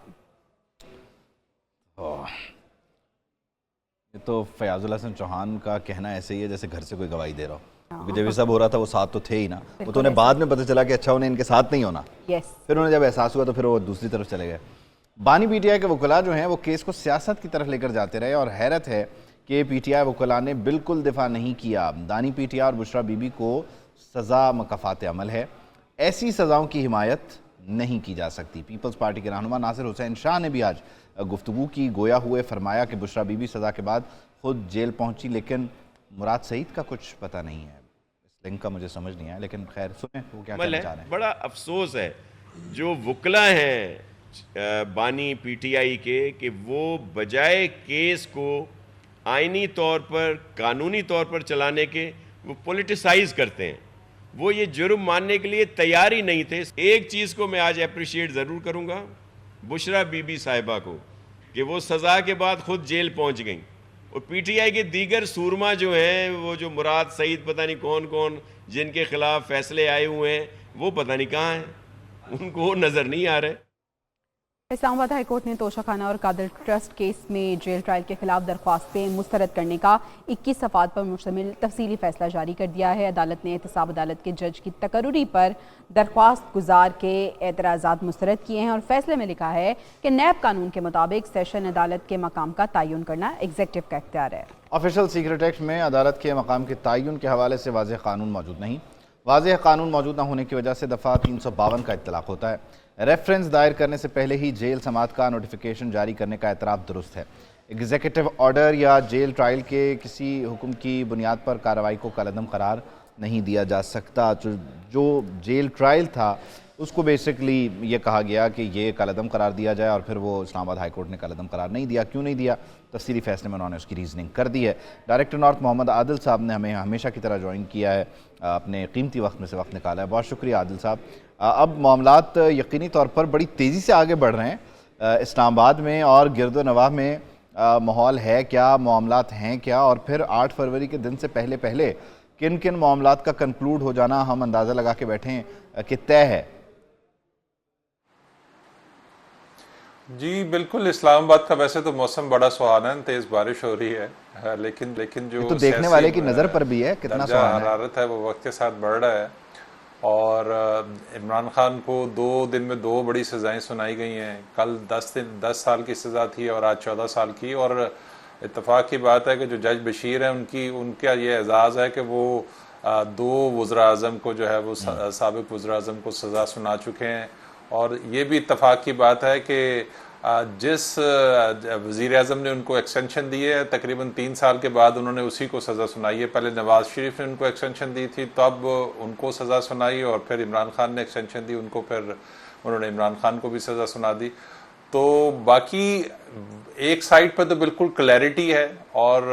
ये तो फयाजुल हसन चौहान का कहना ऐसे ही है जैसे घर से कोई गवाही दे रहा हो, क्योंकि जब ये सब हो रहा था वो साथ तो थे ही ना, वो तो उन्हें बाद में पता चला कि अच्छा उन्हें इनके साथ नहीं होना। फिर उन्हें जब एहसास हुआ तो फिर वो दूसरी तरफ चले गए। बानी पीटीआई के वकला जो हैं वो केस को सियासत की तरफ लेकर जाते रहे, और हैरत है कि पीटीआई वकला ने बिल्कुल दिफा नहीं किया। दानी पीटीआई और बुशरा बीबी को सज़ा मकाफात अमल है, ऐसी सज़ाओं की हिमायत नहीं की जा सकती। पीपल्स पार्टी के रहनुमा नासिर हुसैन शाह ने भी आज गुफ्तगू की, गोया हुए फरमाया कि बुशरा बीबी सज़ा के बाद खुद जेल पहुंची, लेकिन मुराद सईद का कुछ पता नहीं है। इस लिंक का मुझे समझ नहीं आया, लेकिन खैर सुने वो क्या कहना चाह रहे हैं। बड़ा अफसोस है जो वकला हैं बानी पीटीआई के, कि वो बजाय केस को आइनी तौर पर, कानूनी तौर पर चलाने के, वो पॉलिटिसाइज करते हैं। वो ये जुर्म मानने के लिए तैयार ही नहीं थे। एक चीज़ को मैं आज अप्रिशिएट ज़रूर करूँगा बुशरा बीबी साहिबा को, कि वो सज़ा के बाद खुद जेल पहुँच गई, और पीटीआई के दीगर सूरमा जो हैं, वो जो मुराद सईद पता नहीं कौन कौन जिनके खिलाफ फैसले आए हुए हैं, वो पता नहीं कहाँ हैं, उनको नज़र नहीं आ रहे। इस्लामाबाद हाई कोर्ट ने तोशा खाना और कादर ट्रस्ट केस में जेल ट्रायल के खिलाफ दरख्वास्तें मुस्तरद करने का 21 सफ़ात पर मुश्तमिल तफसीली फैसला जारी कर दिया है। अदालत ने एहतसाब अदालत के जज की तकर्रुरी पर दरख्वास्त गुजार के एतराज़ात मुस्तरद किए हैं, और फैसले में लिखा है कि नैब कानून के मुताबिक सेशन अदालत के मकाम का तयन करना एग्जीक्यूटिव का इख्तियार है। ऑफिशियल सीक्रेट एक्ट में अदालत के मकाम के तयन के हवाले से वाज़ेह कानून मौजूद नहीं। वाज़ेह कानून मौजूद न होने की वजह से दफ़ा 352 का इत्तलाक़ होता है। रेफरेंस दायर करने से पहले ही जेल समाअत का नोटिफिकेशन जारी करने का एतराफ़ दुरुस्त है। एग्जीक्यूटिव ऑर्डर या जेल ट्रायल के किसी हुक्म की बुनियाद पर कार्रवाई को कलअदम करार नहीं दिया जा सकता। जो जेल ट्रायल था उसको बेसिकली ये कहा गया कि ये कलअदम करार दिया जाए, और फिर वो इस्लामाबाद हाई कोर्ट ने कलअदम करार नहीं दिया। क्यों नहीं दिया, तफसीली फैसले में उन्होंने उसकी रीजनिंग कर दी है। डायरेक्टर नॉर्थ मोहम्मद आदिल साहब ने हमें हमेशा की तरह ज्वाइन किया है, अपने कीमती वक्त में से वक्त निकाला है, बहुत शुक्रिया आदिल साहब। अब मामलात यकीनी तौर पर बड़ी तेज़ी से आगे बढ़ रहे हैं इस्लामाबाद में, और गिरदो नवाह में माहौल है क्या, मामलात हैं क्या, और फिर 8 फरवरी के दिन से पहले पहले किन किन मामलात का कंक्लूड हो जाना हम अंदाज़ा लगा के बैठे हैं कि तय है। जी बिल्कुल, इस्लामाबाद का वैसे तो मौसम बड़ा सुहाना है, तेज़ बारिश हो रही है, लेकिन जो तो देखने वाले की नज़र पर भी है कितना सुहाना हरारत है वो वक्त के साथ बढ़ रहा है। और इमरान खान को 2 दिन में 2 बड़ी सज़ाएं सुनाई गई हैं। कल 10 साल की सज़ा थी और आज 14 साल की। और इत्तेफाक की बात है कि जो जज बशीर हैं उनका ये एजाज़ है कि वो 2 वज़रा आज़म को जो है वो साबिक़ वज़रा आज़म को सज़ा सुना चुके हैं। और ये भी इत्तेफाक की बात है कि जिस वज़ीर आज़म ने उनको एक्सटेंशन दी है, तकरीबन 3 साल के बाद उन्होंने उसी को सज़ा सुनाई है। पहले नवाज़ शरीफ ने उनको एक्सटेंशन दी थी, तब उनको सज़ा सुनाई, और फिर इमरान खान ने एक्सटेंशन दी उनको, फिर उन्होंने इमरान खान को भी सज़ा सुना दी। तो बाकी एक साइड पर तो बिल्कुल क्लैरिटी है और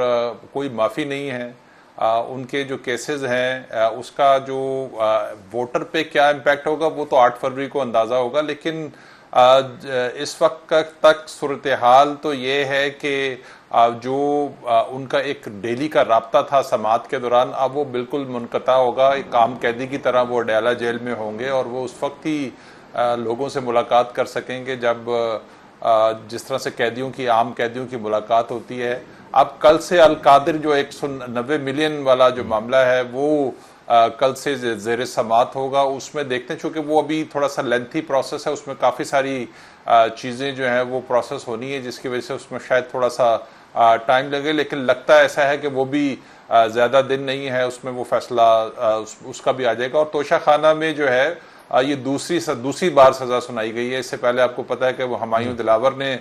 कोई माफ़ी नहीं है। उनके जो केसेस हैं उसका जो वोटर पे क्या इम्पैक्ट होगा वो तो 8 फरवरी को अंदाज़ा होगा, लेकिन इस वक्त तक सूरत हाल तो ये है कि जो उनका एक डेली का राब्ता था समाअत के दौरान, अब वो बिल्कुल मुनक़ता होगा। एक काम कैदी की तरह वो अडयाला जेल में होंगे, और वो उस वक्त ही लोगों से मुलाकात कर सकेंगे जब जिस तरह से आम कैदियों की मुलाकात होती है। अब कल से अल कादिर जो 190 मिलियन वाला जो मामला है वो कल से ज़ेर समाअत होगा। उसमें देखते हैं, चूँकि वो अभी थोड़ा सा लेंथी प्रोसेस है, उसमें काफ़ी सारी चीज़ें जो हैं वो प्रोसेस होनी है, जिसकी वजह से उसमें शायद थोड़ा सा टाइम लगे, लेकिन लगता ऐसा है कि वो भी ज़्यादा दिन नहीं है, उसमें वो फैसला उसका भी आ जाएगा। और तोशा खाना में जो है ये दूसरी बार सज़ा सुनाई गई है। इससे पहले आपको पता है कि वो हुमायूं दिलावर ने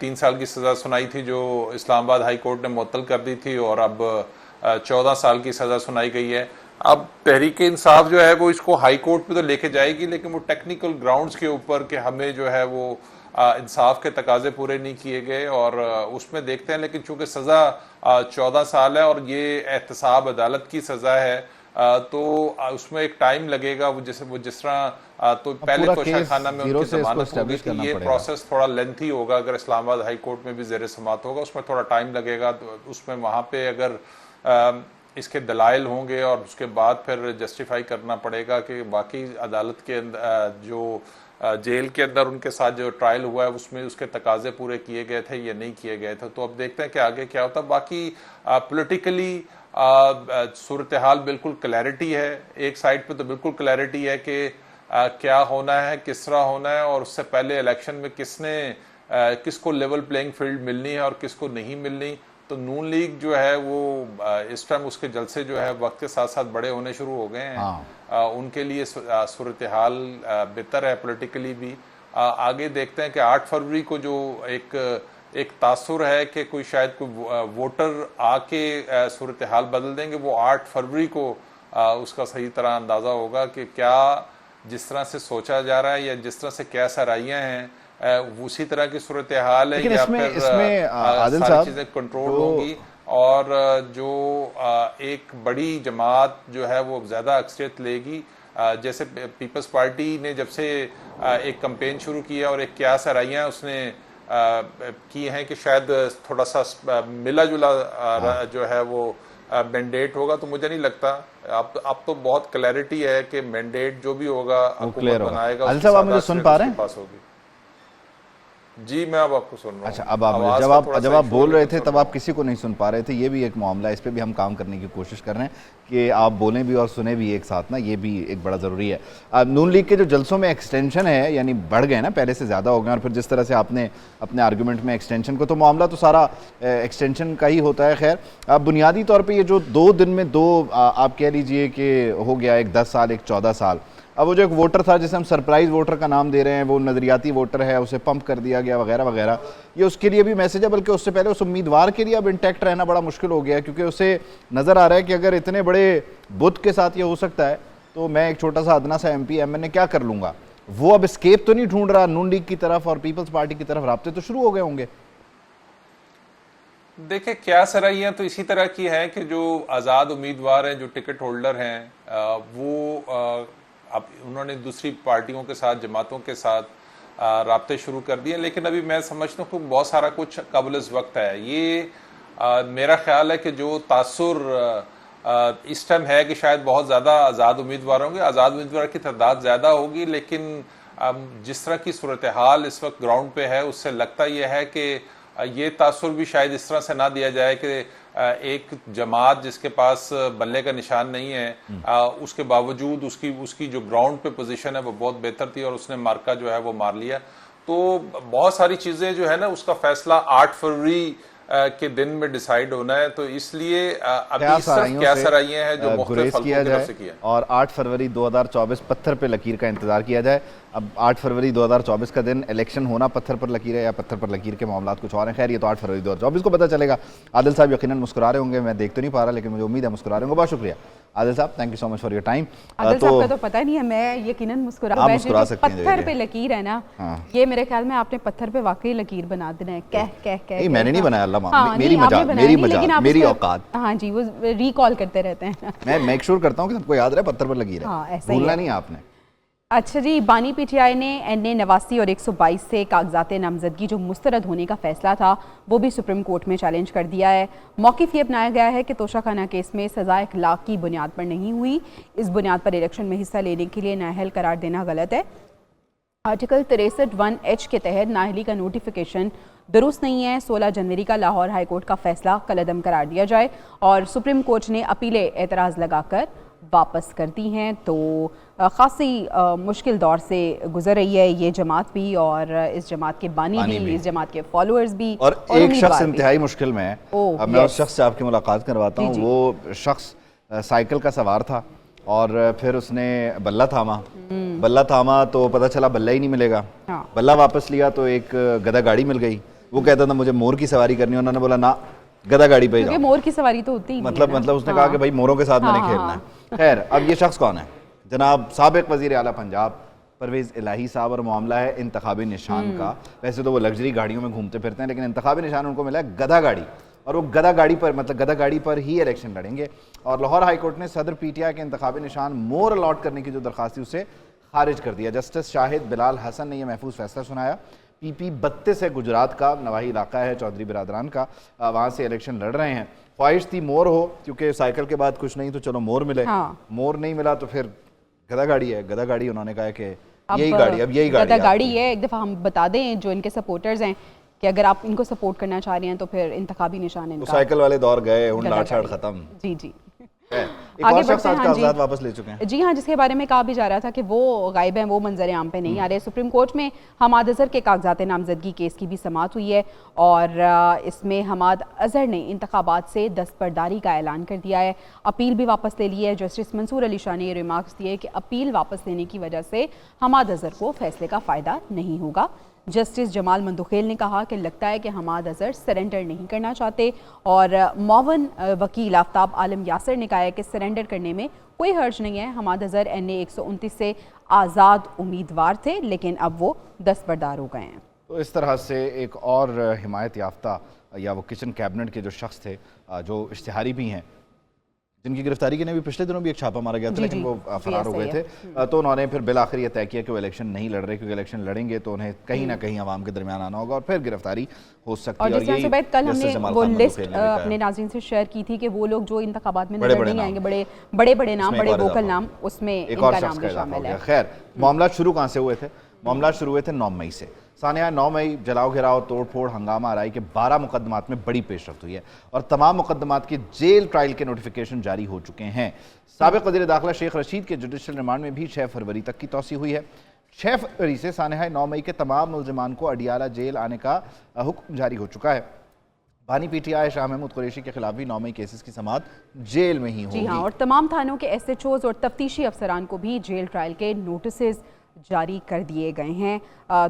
3 साल की सज़ा सुनाई थी, जो इस्लामाबाद हाई कोर्ट ने मुअत्तल कर दी थी, और अब 14 साल की सज़ा सुनाई गई है। अब तहरीक इंसाफ जो है वो इसको हाई कोर्ट पे तो लेके जाएगी, लेकिन वो टेक्निकल ग्राउंड्स के ऊपर कि हमें जो है वो इंसाफ के तकाजे पूरे नहीं किए गए, और उसमें देखते हैं। लेकिन चूंकि सज़ा 14 साल है और ये एहतसाब अदालत की सज़ा है, तो उसमें एक टाइम लगेगा। वो जिस तरह तो पहले तोशा खाना में उनकी जमानत होगी, कि ये प्रोसेस थोड़ा लेंथी होगा। अगर इस्लामाबाद हाई कोर्ट में भी ज़ेर समाअत होगा उसमें थोड़ा टाइम लगेगा, तो उसमें वहाँ पे अगर اس کے دلائل ہوں گے اور اس کے بعد پھر جسٹیفائی کرنا پڑے گا کہ واقعی عدالت کے اندر جو جیل کے اندر ان کے ساتھ جو ٹرائل ہوا ہے اس میں اس کے تقاضے پورے کیے گئے تھے یا نہیں کیے گئے تھے. تو اب دیکھتے ہیں کہ آگے کیا ہوتا ہے. باقی پولیٹیکلی صورتحال بالکل کلیئرٹی ہے. ایک سائڈ پہ تو بالکل کلیئرٹی ہے کہ کیا ہونا ہے, کس طرح ہونا ہے, اور اس سے پہلے الیکشن میں کس کو لیول پلینگ فیلڈ ملنی ہے اور کس کو نہیں ملنی. تو نون لیگ جو ہے وہ اس ٹائم اس کے جلسے جو ہے وقت کے ساتھ ساتھ بڑے ہونے شروع ہو گئے ہیں. ان کے لیے صورتحال بہتر ہے پولیٹیکلی بھی. آگے دیکھتے ہیں کہ 8 فروری کو جو ایک تاثر ہے کہ کوئی شاید کوئی ووٹر آ کے صورتحال بدل دیں گے, وہ 8 فروری کو اس کا صحیح طرح اندازہ ہوگا کہ کیا جس طرح سے سوچا جا رہا ہے یا جس طرح سے کیا سرائیاں ہیں اسی طرح کی صورتحال ہے یا پھر ساری چیزیں کنٹرول ہوں گی. اور جو ایک بڑی جماعت جو ہے وہ زیادہ اکثریت لے گی, جیسے پیپلز پارٹی نے جب سے ایک کمپین شروع کیا اور ایک کیا سرائیاں اس نے کی ہیں کہ شاید تھوڑا سا ملا جلا جو ہے وہ مینڈیٹ ہوگا. تو مجھے نہیں لگتا, اب تو بہت کلیئرٹی ہے کہ مینڈیٹ جو بھی ہوگا حکومت بنائے گا. صاحب آپ مجھے سن پا رہے ہیں؟ جی میں اب آپ کو سن رہا ہوں. اچھا, اب جب آپ بول رہے تھے تب آپ کسی کو نہیں سن پا رہے تھے. یہ بھی ایک معاملہ ہے, اس پہ بھی ہم کام کرنے کی کوشش کر رہے ہیں کہ آپ بولیں بھی اور سنیں بھی ایک ساتھ نا, یہ بھی ایک بڑا ضروری ہے. نون لیگ کے جو جلسوں میں ایکسٹینشن ہے یعنی بڑھ گئے نا, پہلے سے زیادہ ہو گئے, اور پھر جس طرح سے آپ نے اپنے آرگومنٹ میں ایکسٹینشن کو, تو معاملہ تو سارا ایکسٹینشن کا ہی ہوتا ہے. خیر, بنیادی طور پہ یہ جو 2 دن میں 2 آپ کہہ لیجئے کہ ہو گیا, ایک 10 سال ایک 14 سال. اب وہ جو ایک ووٹر تھا جسے ہم سرپرائز ووٹر کا نام دے رہے ہیں, وہ نظریاتی ووٹر ہے, اسے پمپ کر دیا گیا وغیرہ وغیرہ, یہ اس کے لیے بھی میسیج ہے. بلکہ اس سے پہلے اس امیدوار کے لیے اب انٹیکٹ رہنا بڑا مشکل ہو گیا, کیونکہ اسے نظر آ رہا ہے کہ اگر اتنے بڑے بت کے ساتھ یہ ہو سکتا ہے تو میں ایک چھوٹا سا ادنا سا MP MN کیا کر لوں گا. وہ اب اسکیپ تو نہیں ڈھونڈ رہا نون لیگ کی طرف, اور پیپلز پارٹی کی طرف رابطے تو شروع ہو گئے ہوں گے. دیکھیں کیا سرائیاں تو اسی طرح کی ہیں کہ جو آزاد امیدوار ہیں, جو ٹکٹ ہولڈر ہیں, وہ اب انہوں نے دوسری پارٹیوں کے ساتھ, جماعتوں کے ساتھ رابطے شروع کر دیے. لیکن ابھی میں سمجھتا ہوں کہ بہت سارا کچھ قبل از وقت ہے. یہ میرا خیال ہے کہ جو تاثر اس ٹائم ہے کہ شاید بہت زیادہ آزاد امیدوار ہوں گے, آزاد امیدوار کی تعداد زیادہ ہوگی, لیکن جس طرح کی صورتحال اس وقت گراؤنڈ پہ ہے اس سے لگتا یہ ہے کہ یہ تاثر بھی شاید اس طرح سے نہ دیا جائے کہ ایک جماعت جس کے پاس بلے کا نشان نہیں ہے, اس کے باوجود اس کی جو گراؤنڈ پہ پوزیشن ہے وہ بہت بہتر تھی اور اس نے مارکا جو ہے وہ مار لیا. تو بہت ساری چیزیں جو ہے نا اس کا فیصلہ 8 فروری کے دن میں ڈیسائیڈ ہونا ہے. تو اس لیے ابھی صرف کیا سرائیاں ہیں جو مختلف حلقوں کی طرف سے کیا, اور 8 فروری 2024 پتھر پہ لکیر کا انتظار کیا جائے. اب 8 فروری 2024 کا دن الیکشن ہونا پتھر پر لکیر ہے یا پتھر پر لکیر کے معاملات کچھ اور ہیں. خیر, یہ تو 8 فروری 2024 کو پتہ چلے گا. عادل صاحب یقیناً مسکرا رہے ہوں گے, میں دیکھ تو نہیں پا رہا لیکن مجھے امید ہے مسکرا رہے ہوں گے. بہت شکریہ عادل صاحب, thank you so much for your time. Adil صاحب کا تو پتہ نہیں ہے, میں یقیناً مسکرا پتھر پہ لکیر ہے نا, یہ میرے خیال میں آپ نے پتھر پہ واقعی لکیر بنا دینا ہے. کہہ میں نے نہیں بنایا, اللہ میری اوقات. ہاں جی, وہ ریکال کرتے رہتے ہیں. میں میک شور کرتا ہوں کہ سب کو یاد رہے پتھر پر لکیر ہے, بھولنا نہیں آپ نے. اچھا جی, بانی PTI نے NA89 اور 122 سے کاغذات نامزدگی جو مسترد ہونے کا فیصلہ تھا وہ بھی سپریم کورٹ میں چیلنج کر دیا ہے. موقف یہ اپنایا گیا ہے کہ توشہ خانہ کیس میں سزا اخلاق کی بنیاد پر نہیں ہوئی, اس بنیاد پر الیکشن میں حصہ لینے کے لیے نااہل قرار دینا غلط ہے. آرٹیکل 63(1)H کے تحت نااہلی کا نوٹیفیکیشن درست نہیں ہے. 16 جنوری کا لاہور ہائی کورٹ کا فیصلہ کالعدم قرار دیا جائے, اور سپریم کورٹ نے اپیلیں اعتراض لگا کر واپس کر دی ہیں. تو خاصی مشکل دور سے گزر رہی ہے یہ جماعت بھی, اور اس جماعت کے بانی بھی, اس جماعت کے فالوورز بھی, اور ایک شخص انتہائی مشکل میں ہے. اب میں اس شخص سے آپ کی ملاقات کرواتا ہوں. وہ شخص سائیکل کا سوار تھا اور پھر اس نے بلہ تھاما تو پتہ چلا بلہ ہی نہیں ملے گا. بلہ واپس لیا تو ایک گدھا گاڑی مل گئی. وہ کہتا تھا مجھے مور کی سواری کرنی ہے, انہوں نے بولا نا گدھا گاڑی پہ جاؤ. مور کی سواری تو ہوتی ہی مطلب اس نے کہا کہ بھائی موروں کے ساتھ میں نے کھیلنا ہے. خیر, اب یہ شخص کون ہے؟ جناب سابق وزیر اعلیٰ پنجاب پرویز الہی صاحب, اور معاملہ ہے انتخابی نشان کا. ویسے تو وہ لگژری گاڑیوں میں گھومتے پھرتے ہیں, لیکن انتخابی نشان ان کو ملا ہے گدھا گاڑی, اور وہ گدھا گاڑی پر ہی الیکشن لڑیں گے. اور لاہور ہائی کورٹ نے صدر PTI کے انتخابی نشان مور الاٹ کرنے کی جو درخواست تھی اسے خارج کر دیا. جسٹس شاہد بلال حسن نے یہ محفوظ فیصلہ سنایا. PP32 ہے گجرات کا نواحی علاقہ ہے چودھری برادران کا, وہاں سے الیکشن لڑ رہے ہیں. خواہش تھی مور ہو, کیونکہ سائیکل کے بعد کچھ نہیں تو چلو مور ملے. مور نہیں ملا تو پھر گدھا گاڑی ہے. گدھا گاڑی انہوں نے کہا کہ یہی گاڑی گدھا گاڑی ہے. ایک دفعہ ہم بتا دیں جو ان کے سپورٹرز ہیں کہ اگر آپ ان کو سپورٹ کرنا چاہ رہے ہیں تو پھر انتخابی نشان ان کا سائیکل والے دور گئے, ہن لاٹ شاٹ ختم. جی جی آگے بڑھتے ہیں. کاغذات واپس لے چکے ہیں. جی ہاں, جس کے بارے میں کہا بھی جا رہا تھا کہ وہ غائب ہیں, وہ منظر عام پہ نہیں آ رہے. سپریم کورٹ میں حماد اظہر کے کاغذات نامزدگی کیس کی بھی سماعت ہوئی ہے اور اس میں حماد اظہر نے انتخابات سے دستبرداری کا اعلان کر دیا ہے. اپیل بھی واپس لے لی ہے. جسٹس منصور علی شاہ نے یہ ریمارکس دیے کہ اپیل واپس لینے کی وجہ سے حماد اظہر کو فیصلے کا فائدہ نہیں ہوگا. جسٹس جمال مندوخیل نے کہا کہ لگتا ہے کہ حماد اظہر سرنڈر نہیں کرنا چاہتے, اور معاون وکیل آفتاب عالم یاسر نے کہا ہے کہ سرنڈر کرنے میں کوئی حرج نہیں ہے. حماد اظہر NA 129 سے آزاد امیدوار تھے لیکن اب وہ دستبردار ہو گئے ہیں. تو اس طرح سے ایک اور حمایت یافتہ یا وہ کچن کیبنٹ کے جو شخص تھے جو اشتہاری بھی ہیں, جن کی گرفتاری کے لیے بھی پچھلے دنوں بھی ایک چھاپہ مارا گیا تھا لیکن وہ فرار ہو گئے تھے, تو انہوں نے پھر بالآخر یہ طے کیا کہ وہ الیکشن نہیں لڑ رہے, کیونکہ الیکشن لڑیں گے تو انہیں کہیں نہ کہیں عوام کے درمیان آنا ہوگا اور پھر گرفتاری ہو سکتی ہے. اور جیسے صبح کل ہم نے وہ لسٹ اپنے ناظرین سے شیئر کی تھی کہ وہ لوگ جو انتخابات میں نظر نہیں آئیں گے, بڑے نام, بڑے ووکل نام, اس میں ان کا نام بھی شامل ہے. خیر, معاملات شروع کہاں سے ہوئے تھے؟ معاملات شروع ہوئے تھے 9 مئی سے. سانحہ 9 مئی جلاؤ گھراؤ, توڑ پھوڑ, ہنگامہ آرائی کے 12 مقدمات میں بڑی پیش رفت ہوئی ہے اور تمام مقدمات کے جیل ٹرائل کے نوٹیفیکیشن جاری ہو چکے ہیں. سابق وزیر داخلہ شیخ رشید کے جوڈیشل ریمانڈ میں بھی 6 فروری تک کی توسیع ہوئی ہے. 6 فروری سے سانحہ 9 مئی کے تمام ملزمان کو اڈیالہ جیل آنے کا حکم جاری ہو چکا ہے. بانی PTI شاہ محمود قریشی کے خلاف بھی 9 مئی کیسز کی سماعت جیل میں ہی ہوگی. جی ہاں, اور تمام تھانوں کے SHOs اور تفتیشی افسران کو بھی جیل ٹرائل کے نوٹسز جاری کر دیے گئے ہیں.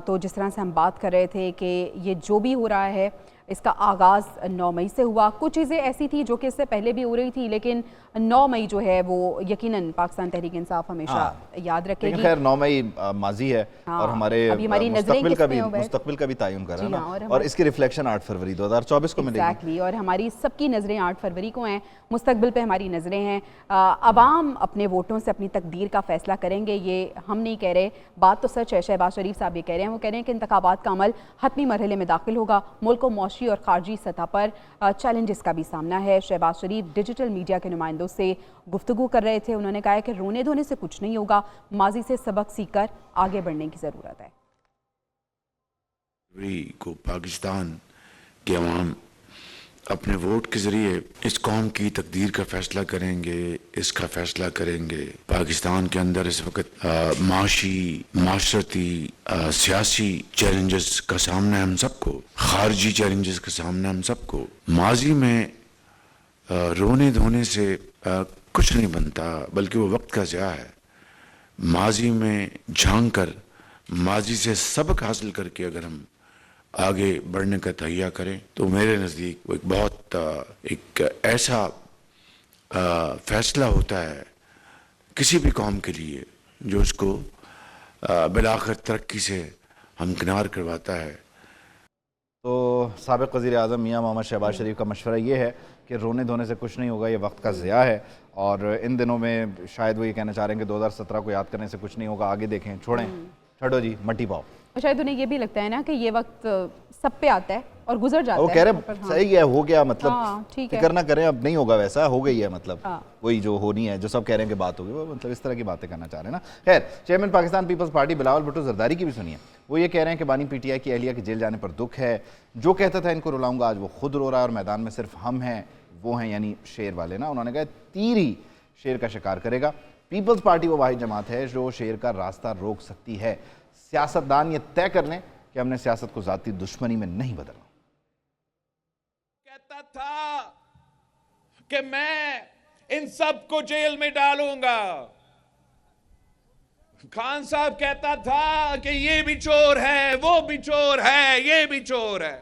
تو جس طرح سے ہم بات کر رہے تھے کہ یہ جو بھی ہو رہا ہے اس کا آغاز 9 مئی سے ہوا. کچھ چیزیں ایسی تھی جو کہ اس سے پہلے بھی ہو رہی تھی, لیکن 9 مئی جو ہے وہ یقیناً پاکستان تحریک انصاف ہمیشہ یاد رکھے گی. خیر 9 مئی ماضی ہے اور ہمارے مستقبل کا بھی تعین کر رہا ہے اور اس کی ریفلیکشن 8 فروری 2024 کو ملے گی. اور ہماری سب کی نظریں 8 فروری کو ہیں, مستقبل پہ ہماری نظریں ہیں. عوام اپنے ووٹوں سے اپنی تقدیر کا فیصلہ کریں گے, یہ ہم نہیں کہہ رہے, بات تو سچ ہے. شہباز شریف صاحب یہ کہہ رہے ہیں, وہ کہہ رہے ہیں کہ انتخابات کا عمل حتمی مرحلے میں داخل ہوگا. ملک کو معاشی اور خارجی سطح پر چیلنجز کا بھی سامنا ہے. شہباز شریف ڈیجیٹل میڈیا کے نمائندوں سے گفتگو کر رہے تھے. انہوں نے کہا کہ رونے دھونے سے کچھ نہیں ہوگا, ماضی سے سبق سیکھ کر آگے بڑھنے کی ضرورت ہے. کو پاکستان کے عوام اپنے ووٹ کے ذریعے اس قوم کی تقدیر کا فیصلہ کریں گے, اس کا فیصلہ کریں گے. پاکستان کے اندر اس وقت معاشی, معاشرتی, سیاسی چیلنجز کا سامنا ہے ہم سب کو, خارجی چیلنجز کا سامنا ہے ہم سب کو. ماضی میں رونے دھونے سے کچھ نہیں بنتا بلکہ وہ وقت کا ضیاع ہے. ماضی میں جھانک کر, ماضی سے سبق حاصل کر کے اگر ہم آگے بڑھنے کا تہیہ کریں تو میرے نزدیک وہ ایک بہت ایک ایسا فیصلہ ہوتا ہے کسی بھی قوم کے لیے جو اس کو بالآخر ترقی سے ہمکنار کرواتا ہے. تو سابق وزیر اعظم میاں محمد شہباز شریف کا مشورہ یہ ہے کہ رونے دھونے سے کچھ نہیں ہوگا, یہ وقت کا ضیاع ہے. اور ان دنوں میں شاید وہ یہ کہنا چاہ رہے ہیں کہ 2017 کو یاد کرنے سے کچھ نہیں ہوگا, آگے دیکھیں, چھوڑیں, چھڑو جی, مٹی پاؤ. شاید انہیں یہ بھی لگتا ہے نا کہ یہ وقت سب پہ آتا ہے اور گزر جاتا ہے. وہ کہہ رہے صحیح ہے, ہو گیا, مطلب فکر نہ کریں, اب نہیں ہوگا ویسا, ہو گئی ہے, مطلب وہی جو ہونی ہے, جو سب کہہ رہے ہیں کہ بات ہوگی, وہ مطلب اس طرح کی باتیں کرنا چاہ رہے ہیں نا. خیر, چیئرمین پاکستان پیپلز پارٹی بلاول بھٹو زرداری کی بھی سنیے. وہ یہ کہہ رہے ہیں کہ بانی PTI کی اہلیہ کے جیل جانے پر دکھ ہے. جو کہتا تھا ان کو رلاؤں گا, آج وہ خود رو رہا ہے اور میدان میں صرف ہم ہیں, وہ ہیں یعنی شیر والے نا. انہوں نے کہا تیر ہی شیر کا شکار کرے گا. پیپلز پارٹی وہ واحد جماعت ہے جو شیر کا راستہ روک سکتی ہے. سیاستدان یہ طے کر لیں کہ ہم نے سیاست کو ذاتی دشمنی میں نہیں بدلنا. کہتا تھا کہ میں ان سب کو جیل میں ڈالوں گا. خان صاحب کہتا تھا کہ یہ بھی چور ہے, وہ بھی چور ہے, یہ بھی چور ہے.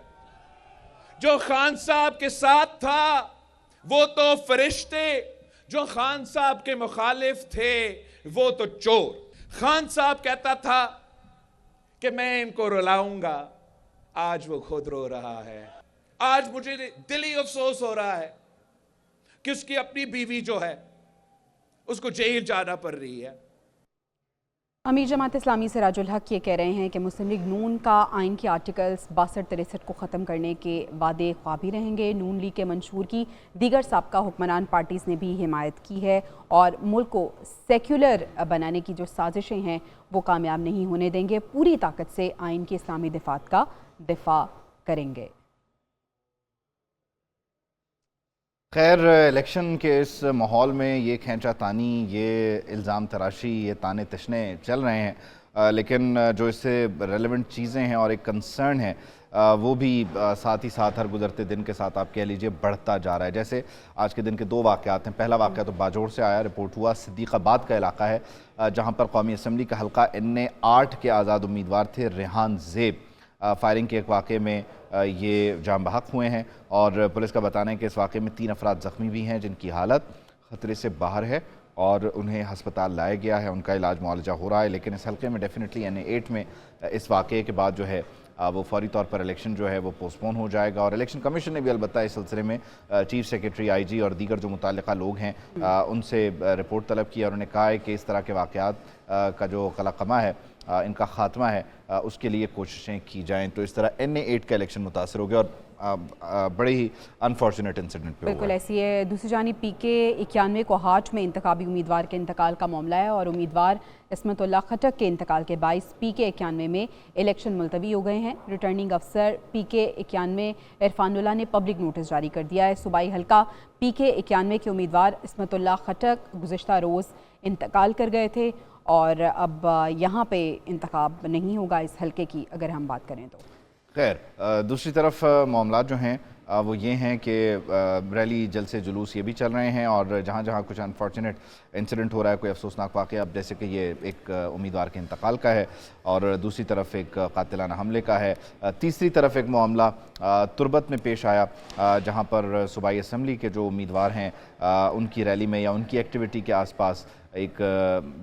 جو خان صاحب کے ساتھ تھا وہ تو فرشتے, جو خان صاحب کے مخالف تھے وہ تو چور. خان صاحب کہتا تھا کہ میں ان کو رلاؤں گا, آج وہ خود رو رہا ہے. آج مجھے دلی افسوس ہو رہا ہے کہ اس کی اپنی بیوی جو ہے اس کو جیل جانا پڑ رہی ہے. अमीर जमात इस्लामी सिराजुल हक ये कह रहे हैं कि मुस्लिम लीग नून का आइन के आर्टिकल्स 62-63 को ख़त्म करने के वादे ख्वाबी रहेंगे। नून लीग के मंशूर की दीगर साबका हुक्मरान पार्टीज़ ने भी हिमायत की है और मुल्क को सेक्युलर बनाने की जो साजिशें हैं वो कामयाब नहीं होने देंगे। पूरी ताकत से आइन के इस्लामी दिफात का दिफा करेंगे। खैर, इलेक्शन के इस माहौल में ये खींचा तानी, ये इल्ज़ाम तराशी, ये ताने तशने चल रहे हैं, लेकिन जो इससे रेलेवेंट चीज़ें हैं और एक कंसर्न है वो भी साथ ही साथ हर गुज़रते दिन के साथ आप कह लीजिए बढ़ता जा रहा है। जैसे आज के दिन के दो वाक़यात हैं। पहला वाक़या तो बाजोड़ से आया, रिपोर्ट हुआ सिद्दीकाबाद का इलाका है जहाँ पर कौमी असम्बली का हल्का NA 8 के आज़ाद उम्मीदवार थे रेहान ज़ेब। फायरिंग के एक वाक़े में ये जाम बहक हुए हैं और पुलिस का बताना है कि इस वाक़े में 3 अफराद ज़ख्मी भी हैं जिनकी हालत ख़तरे से बाहर है और उन्हें हस्पताल लाया गया है, उनका इलाज मुआलजा हो रहा है। लेकिन इस हल्के में डेफिनेटली NA 8 में इस वाक़े के बाद जो है वो फौरी तौर पर इलेक्शन जो है वो पोस्टपोन हो जाएगा और इलेक्शन कमीशन ने भी अलबत्ता इस सिलसिले में चीफ सेक्रेटरी IG और दीगर जो मुतल्लिक़ा लोग हैं उनसे रिपोर्ट तलब की और उन्होंने कहा है कि इस तरह के वाक़यात का जो कलाकमा है इनका ख़ात्मा है उसके लिए कोशिशें की जाएं। तो इस तरह NA 8 का इलेक्शन मुतासर हो गया और बड़े ही अनफॉर्चुनेट इंसिडेंट पे बिल्कुल ऐसी है। दूसरी जानिब PK 91 को हाट में इंतखाबी उम्मीदवार के इंतकाल का मामला है और उम्मीदवार इस्मतुल्लाह खटक के इंतकाल के बाइस PK 91 में इलेक्शन मुलतवी हो गए हैं। रिटर्निंग अफसर PK 91 इरफानुल्लाह ने पब्लिक नोटिस जारी कर दिया है। सूबाई हल्का PK 91 के उम्मीदवार इस्मतुल्लाह खटक गुज़िश्ता रोज़ इंतकाल कर गए थे और अब यहाँ पे इंतखाब नहीं होगा इस हल्के की अगर हम बात करें तो। खैर, दूसरी तरफ मामला जो हैं वो ये हैं कि रैली जलसे जुलूस ये भी चल रहे हैं और जहाँ जहाँ कुछ अनफॉर्चुनेट इंसिडेंट हो रहा है, कोई अफसोसनाक वाक़या, अब जैसे कि ये एक उम्मीदवार के इंतकाल का है और दूसरी तरफ एक कातिलाना हमले का है। तीसरी तरफ एक मामला तुर्बत में पेश आया जहाँ पर सूबाई असम्बली के जो उम्मीदवार हैं उनकी रैली में या उनकी एक्टिविटी के आसपास एक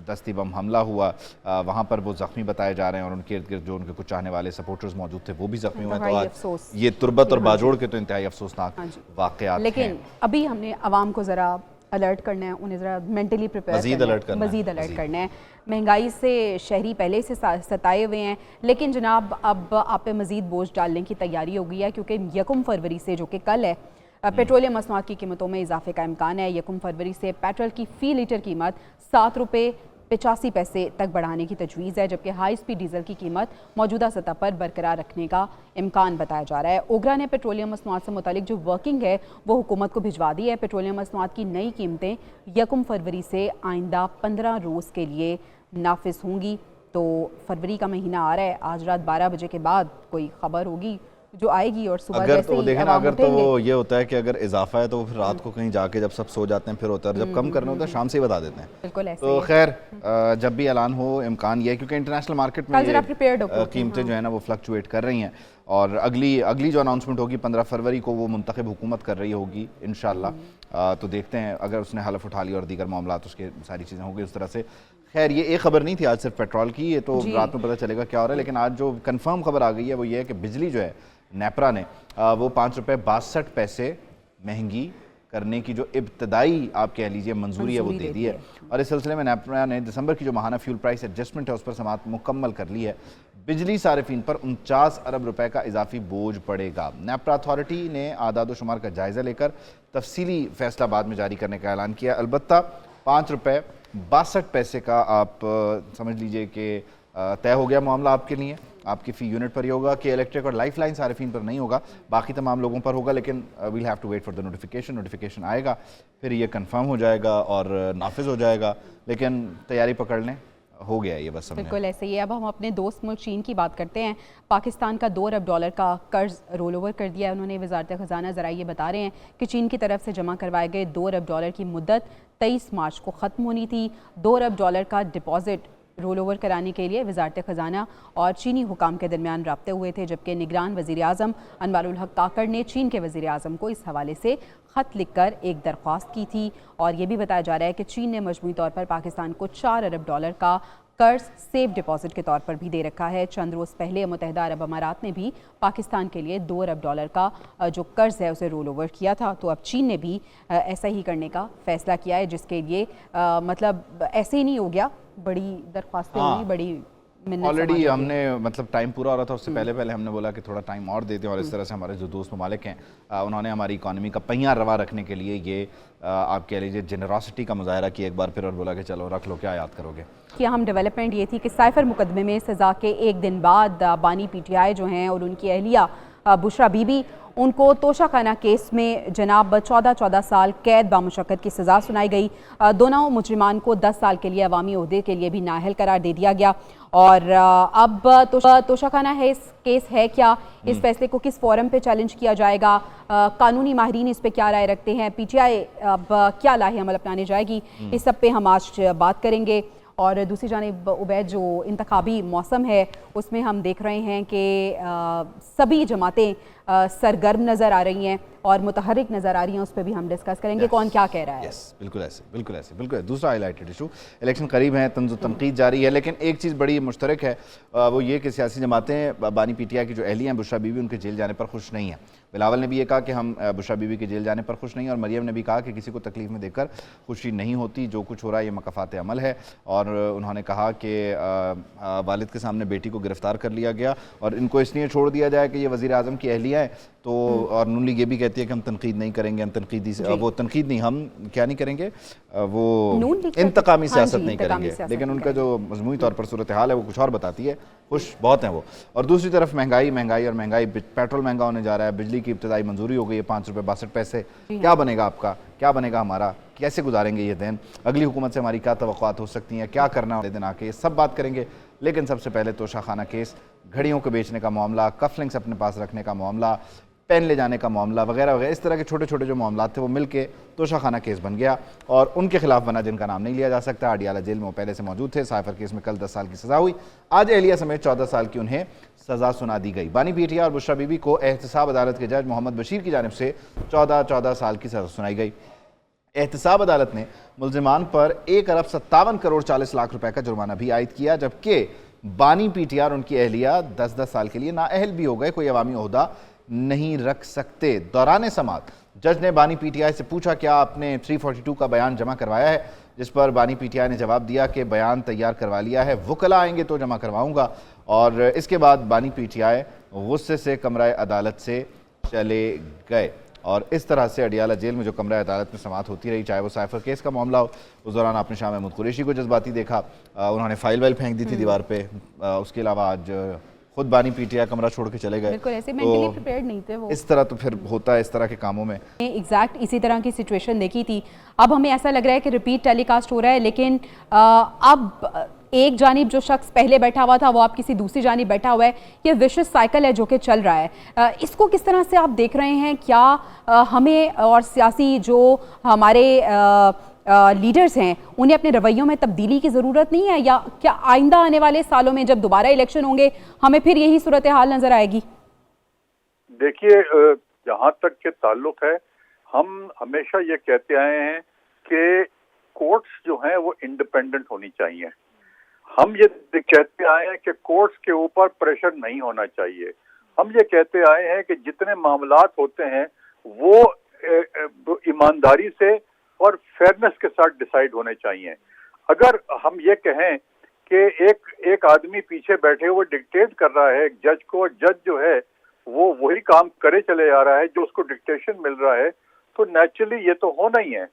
दस्ती बम हमला हुआ। वहाँ पर वो ज़ख्मी बताए जा रहे हैं और उनके इर्द गिर्द जो उनके कुछ चाहने वाले सपोर्टर्स मौजूद थे वो भी ज़ख्मी हुए। तो आज ये तुर्बत और बाजोड़ के तो इंतहाई अफसोसनाक वाक़यात हैं। लेकिन अभी हमने आवाम को ज़रा अलर्ट करना है, उन्हें ज़रा मेंटली प्रिपेयर मज़ीद अलर्ट करना है। महंगाई से शहरी पहले से सताए हुए हैं, लेकिन जनाब अब आप पे मज़ीद बोझ डालने की तैयारी हो गई है क्योंकि 1 फरवरी से जो कि कल है पेट्रोलियम मसनूआत की कीमतों में इजाफे का इम्कान है। 1 फरवरी से पेट्रोल की फ़ी लीटर कीमत 7 रुपये 85 पैसे तक बढ़ाने की तजवीज़ है, जबकि हाई स्पीड डीजल की कीमत मौजूदा सतह पर बरकरार रखने का इम्कान बताया जा रहा है। ओगरा ने पेट्रोलियम मसनूआत से मुतालिक जो वर्किंग है वो हुकूमत को भिजवा दी है। पेट्रोलियम मसनूआत की नई कीमतें 1 फरवरी से आइंदा 15 रोज़ के लिए नाफिज होंगी। तो फरवरी का महीना आ रहा है, आज रात 12 बजे के बाद कोई खबर होगी जो आएगी और सुबह अगर जैसे तो देखें ना, अगर तो ये होता है कि अगर इजाफा है तो फिर रात को कहीं जाके जब सब सो जाते हैं फिर होता है, जब कम करना होता है शाम से ही बता देते हैं। बिल्कुल ऐसे तो खैर जब भी ऐलान हो इम्कान ये है क्योंकि इंटरनेशनल मार्केट में कीमतें जो है ना वो फ्लक्चुएट कर रही हैं और अगली जो अनाउंसमेंट होगी 15 फरवरी को वो मुंतखब हुकूमत कर रही होगी इंशाल्लाह। तो देखते हैं अगर उसने हलफ उठा लिया और दीगर मामला उसके सारी चीज़ें होंगी उस तरह से। खैर, ये एक खबर नहीं थी आज सिर्फ पेट्रोल की, ये तो रात में पता चलेगा क्या हो रहा है। लेकिन आज जो कन्फर्म खबर आ गई है वो ये है कि बिजली जो है नेपरा ने वो 5 रुपये 62 पैसे महंगी करने की जो इब्तदाई आप कह लीजिए मंजूरी है वो दे दी है और इस सिलसिले में नेपरा ने दिसंबर की जो माहाना फ्यूल प्राइस एडजस्टमेंट है उस पर समाअत मुकम्मल कर ली है। बिजली सारिफीन पर 49 अरब रुपए का इजाफी बोझ पड़ेगा। नेपरा अथॉरिटी ने आदाद शुमार का जायज़ा लेकर तफसीली फैसला बाद में जारी करने का ऐलान किया। अलबत्ता 5 रुपये 62 पैसे का आप समझ लीजिए कि तय हो गया मामला आपके लिए, आपकी फ़ी यूनिट पर ही होगा कि इलेक्ट्रिक और लाइफ लाइन सारिफीन पर नहीं होगा, बाकी तमाम लोगों पर होगा। लेकिन we'll have to wait for the notification आएगा फिर ये कंफर्म हो जाएगा और नाफिज हो जाएगा। लेकिन तैयारी पकड़ लें, हो गया ये बस। बिल्कुल ऐसे ही। अब हम अपने दोस्त मुल्क चीन की बात करते हैं। पाकिस्तान का 2 अरब डॉलर का कर्ज रोल ओवर कर दिया है उन्होंने। वजारत ख़जाना ज़रा ये बता रहे हैं कि चीन की तरफ से जमा करवाए गए 2 अरब डॉलर की मुद्दत 23 मार्च को ख़त्म होनी थी। 2 अरब डॉलर का डिपॉजिट रोल ओवर कराने के लिए वजारत ख़जाना और चीनी हुकाम के दरमियान राब्ते हुए थे, जबकि निगरान वज़ीर आज़म अनवारुल हक काकड़ ने चीन के वज़ीर आज़म को इस हवाले से ख़त लिखकर एक दरख्वास्त की थी। और ये भी बताया जा रहा है कि चीन ने मजमूई तौर पर पाकिस्तान को 4 अरब डॉलर का कर्ज सेफ डिपॉजिट के तौर पर भी दे रखा है। चंद रोज़ पहले मुत्तहिदा अरब अमारात ने भी पाकिस्तान के लिए 2 अरब डॉलर का जो कर्ज है उसे रोल ओवर किया था। तो अब चीन ने भी ऐसा ही करने का फ़ैसला किया है, जिसके लिए मतलब ऐसे ही नहीं हो गया, बड़ी दरख्वास्तें हुई, बड़ी ऑलरेडी हमने मतलब टाइम पूरा हो रहा था, उससे पहले हमने बोला कि थोड़ा टाइम और देते हैं, और इस तरह से हमारे जो दोस्त ममालिक हैं उन्होंने हमारी इकॉनमी का पहिया रवा रखने के लिए ये आप कह लीजिए जेनरॉसिटी का मुजाहरा किया एक बार फिर, और बोला कि चलो रख लो, क्या याद करोगे। कि अहम डेवलपमेंट ये थी कि साइफर मुकदमे में सज़ा के एक दिन बाद बानी PTI जो हैं और उनकी अहलिया बुशरा बीबी, उनको तोशाखाना केस में जनाब 14 साल कैद बामुशक्कत की सज़ा सुनाई गई। दोनों मुजरिमान को 10 साल के लिए अवामी ओहदे के लिए भी नाअहल करार दे दिया गया। और अब तोशाखाना है इस केस है क्या, इस फैसले को किस फोरम पे चैलेंज किया जाएगा, कानूनी माहिरीन इस पे क्या राय रखते हैं, PTI अब क्या लाहे अमल अपनाने जाएगी, इस सब पे हम आज बात करेंगे। और दूसरी जानिब उबैद, जो इंतखाबी मौसम है उसमें हम देख रहे हैं कि सभी जमातें सरगर्म नज़र आ रही हैं और मुतहरिक नज़र आ रही हैं, उस पर भी हम डिस्कस करेंगे कौन क्या कह रहा है। बिल्कुल ऐसे। दूसरा हाईलाइटेड इशू, इलेक्शन करीब हैं, तंज़ तनकीद जारी है, लेकिन एक चीज़ बड़ी मुश्तरक है, वो ये कि सियासी जमातें बानी PTI की जो अहलिया हैं बुशरा बीबी, उनके जेल जाने पर खुश नहीं हैं। बिलावल ने भी ये कहा कि हम बुशरा बीबी के जेल जाने पर खुश नहीं, और मरियम ने भी कहा कि किसी को तकलीफ में देखकर खुशी नहीं होती, जो कुछ हो रहा है ये मकफ़ात अमल है। और उन्होंने कहा कि वालिद के सामने बेटी को गिरफ़्तार कर लिया गया और इनको इसलिए छोड़ दिया जाए कि ये वज़ीर आज़म की अहलिया है, तो और नून लीग ये भी कहती है कि हम तनकीद नहीं करेंगे, हम तनकीदी से वो तनकीद नहीं, हम क्या नहीं करेंगे, वो इंतकामी सियासत नहीं करेंगे, लेकिन उनका जो मजमूई तौर पर सूरत हाल है वो कुछ और बताती है। खुश बहुत हैं वो। और दूसरी तरफ महंगाई, पेट्रोल महंगा होने जा रहा है, बिजली की इब्तदाई मंजूरी हो गई है 5 रुपये 62 पैसे। क्या बनेगा आपका, क्या बनेगा हमारा, कैसे गुजारेंगे ये दिन, अगली हुकूमत से हमारी क्या तवक्कुआत हो सकती हैं, क्या करना है दिन आके, ये सब बात करेंगे। लेकिन सबसे पहले तोशाखाना केस, घड़ियों को बेचने का मामला, कफलिंग्स अपने पास रखने का मामला, पेन ले जाने का मामला वगैरह वगैरह, इस तरह के छोटे छोटे जो मामला थे वो मिलके तोशाखाना केस बन गया। और उनके खिलाफ बना जिनका नाम नहीं लिया जा सकता, अडियाला जेल में वो पहले से मौजूद थे। साइफर केस में कल 10 साल की सज़ा हुई, आज एहलिया समेत 14 साल की उन्हें सज़ा सुना दी गई। बानी PTI और बुशरा बीबी को एहतसाब अदालत के जज मोहम्मद बशीर की जानिब से 14 साल की सज़ा सुनाई गई। एहतसाब अदालत ने मुल्जिमान पर 1 अरब 57 करोड़ 40 लाख रुपए का जुर्माना भी आयद किया, जबकि बानी PTI और उनकी अहलिया 10 साल के लिए नाअहल भी हो गए, कोई अवामी ओहदा नहीं रख सकते। दौरान समाअत जज ने बानी PTI से पूछा क्या आपने 342 का बयान जमा करवाया है, जिस पर बानी PTI ने जवाब दिया कि बयान तैयार करवा लिया है, वकला आएंगे तो जमा करवाऊंगा। और इसके बाद बानी PTI गुस्से से कमरा अदालत से चले गए। और इस तरह से अडियाला जेल में जो कमरा अदालत में समाअत होती रही, चाहे वो साइफर केस का मामला हो, उस दौरान आपने शाह महमूद कुरैशी को जज्बाती देखा, उन्होंने फाइल फेंक दी थी दीवार पे। उसके अलावा आज खुद बानी PTI कमरा छोड़ के चले गए। बिल्कुल ऐसे मेंटली प्रिपेयर्ड नहीं थे वो। इस तरह तो फिर होता है इस तरह के कामों में। एग्जैक्ट इसी तरह की सिचुएशन देखी थी। अब हमें ऐसा लग रहा है कि रिपीट टेलीकास्ट हो रहा है, लेकिन अब एक जानिब जो शख्स पहले बैठा हुआ था वो आप किसी दूसरी जानिब बैठा हुआ है, ये विशियस साइकिल है जो कि चल रहा है। इसको किस तरह से आप देख रहे हैं? क्या हमें और सियासी जो हमारे लीडर्स हैं उन्हें अपने रवैयों में तब्दीली की ज़रूरत नहीं है, या क्या आइंदा आने वाले सालों में जब दोबारा इलेक्शन होंगे हमें फिर यही सूरत हाल नज़र आएगी? देखिए, जहाँ तक के ताल्लुक है, हम हमेशा ये कहते आए हैं कि कोर्ट्स जो हैं वो इंडिपेंडेंट होनी चाहिए। हम ये कहते आए हैं कि कोर्ट्स के ऊपर प्रेशर नहीं होना चाहिए। हम ये कहते आए हैं कि जितने मामलात होते हैं वो ईमानदारी से और फेयरनेस के साथ डिसाइड होने चाहिए। अगर हम ये कहें कि एक आदमी पीछे बैठे हुए डिक्टेट कर रहा है एक जज को, जज जो है वो वही काम करे चले जा रहा है जो उसको डिक्टेशन मिल रहा है, तो नेचुरली ये तो होना ही है।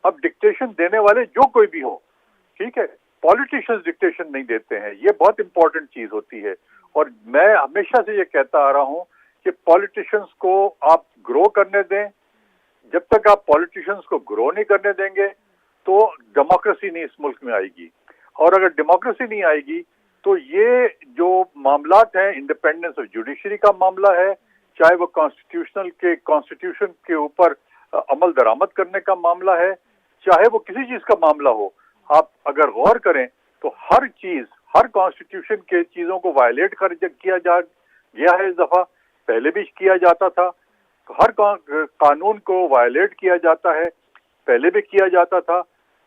अब डिक्टेशन देने वाले जो कोई भी हो, ठीक है, पॉलिटिशियंस डिक्टेशन नहीं देते हैं, ये बहुत इंपॉर्टेंट चीज होती है। और मैं हमेशा से ये कहता आ रहा हूं कि पॉलिटिशियंस को आप ग्रो करने दें। जब तक आप पॉलिटिशियंस को ग्रो नहीं करने देंगे तो डेमोक्रेसी नहीं इस मुल्क में आएगी। और अगर डेमोक्रेसी नहीं आएगी तो ये जो मामलात हैं, इंडिपेंडेंस ऑफ जुडिशरी का मामला है, चाहे वो कॉन्स्टिट्यूशन के ऊपर अमल दरामद करने का मामला है, चाहे वो किसी चीज का मामला हो, आप अगर गौर करें तो हर चीज, हर कॉन्स्टिट्यूशन के चीजों को वायलेट किया जा गया है। इस दफा पहले भी किया जाता था, हर कानून को वायलेट किया जाता है, पहले भी किया जाता था,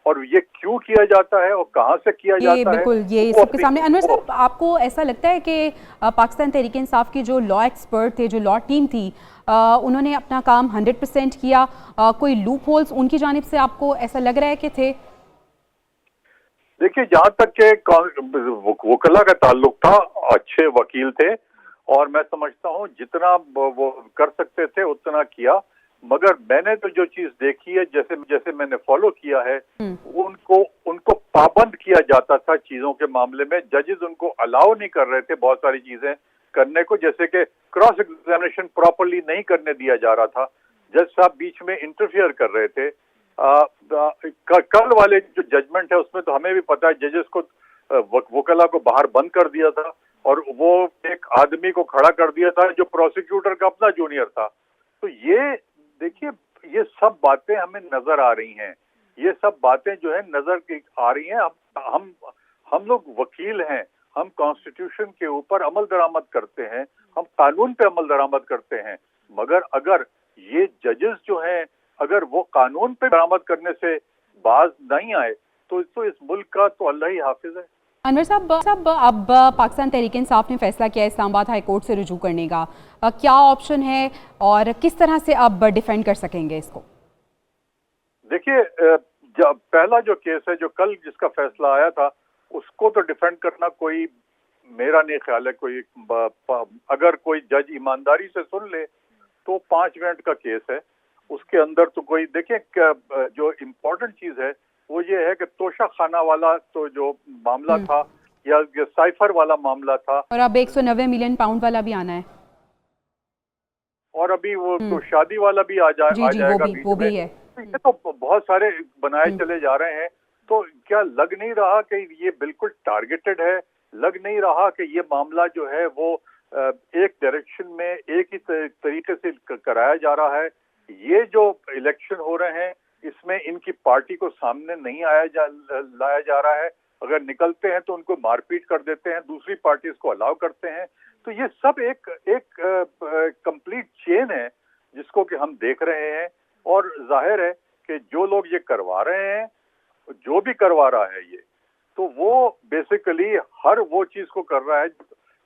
और ये क्यों किया जाता है और कहां से किया जाता है, बिल्कुल ये सबके सामने। अनवर साहब, आपको ऐसा लगता है कि पाकिस्तान तहरीक इंसाफ की जो लॉ एक्सपर्ट थे, जो लॉ टीम थी, उन्होंने अपना काम 100% किया? कोई लूप होल्स उनकी जानिब से आपको ऐसा लग रहा है कि थे? देखिए, जहाँ तक के वकला का ताल्लुक था, अच्छे वकील थे और मैं समझता हूँ जितना वो कर सकते थे उतना किया, मगर मैंने तो जो चीज देखी है, जैसे मैंने फॉलो किया है, उनको पाबंद किया जाता था चीजों के मामले में। जजेस उनको अलाउ नहीं कर रहे थे बहुत सारी चीजें करने को, जैसे कि क्रॉस एग्जामिनेशन प्रॉपरली नहीं करने दिया जा रहा था, जज साहब बीच में इंटरफियर कर रहे थे। कल वाले जो जजमेंट है उसमें तो हमें भी पता है, जजेस को वकला को बाहर बंद कर दिया था और वो एक आदमी को खड़ा कर दिया था जो प्रोसिक्यूटर का अपना जूनियर था। तो ये देखिए, ये सब बातें हमें नजर आ रही हैं, ये सब बातें जो है नजर आ रही हैं। हम लोग वकील हैं, हम कॉन्स्टिट्यूशन के ऊपर अमल दरामद करते हैं, हम कानून पे अमल दरामद करते हैं, मगर अगर ये जजेस जो हैं अगर वो कानून पे दरामद करने से बाज नहीं आए तो इस मुल्क का तो अल्लाह ही हाफिज है। अनवर साहब, अब पाकिस्तान तहरीक इंसाफ ने फैसला किया इस्लामाबाद हाई कोर्ट से रुजू करने का, क्या ऑप्शन है और किस तरह से अब डिफेंड कर सकेंगे इसको? देखिए, पहला जो केस है, जो कल जिसका फैसला आया था, उसको तो डिफेंड करना कोई, मेरा नहीं ख्याल है कोई, अगर कोई जज ईमानदारी से सुन ले तो 5 मिनट का केस है, उसके अंदर तो कोई, देखिए जो इम्पोर्टेंट चीज है वो ये है कि तोशा खाना वाला तो जो मामला था या साइफर वाला मामला था, और अब 190 मिलियन पाउंड वाला भी आना है, और अभी वो तो शादी वाला भी आ जाएगा वो भी है। ये तो बहुत सारे बनाए चले जा रहे हैं। तो क्या लग नहीं रहा कि ये बिल्कुल टारगेटेड है? लग नहीं रहा कि ये मामला जो है वो एक डायरेक्शन में एक ही तरीके से कराया जा रहा है? ये जो इलेक्शन हो रहे हैं इसमें इनकी पार्टी को सामने नहीं लाया जा रहा है। अगर निकलते हैं तो उनको मारपीट कर देते हैं, दूसरी पार्टीज को अलाउ करते हैं। तो ये सब एक कंप्लीट चेन है जिसको कि हम देख रहे हैं, और जाहिर है कि जो लोग ये करवा रहे हैं, जो भी करवा रहा है ये, तो वो बेसिकली हर वो चीज को कर रहा है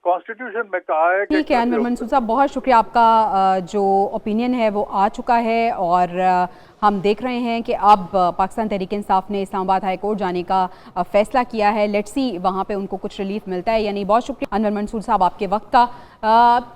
कॉन्स्टिट्यूशन में कहा है। ठीक है अनवर मंसूर साहब, बहुत शुक्रिया, आपका जो ओपिनियन है वो आ चुका है, और हम देख रहे हैं कि अब पाकिस्तान तहरीक इंसाफ ने इस्लामाबाद हाई कोर्ट जाने का फैसला किया है। लेट्स सी वहाँ पे उनको कुछ रिलीफ मिलता है या नहीं। बहुत शुक्रिया अनवर मंसूर साहब आपके वक्त का।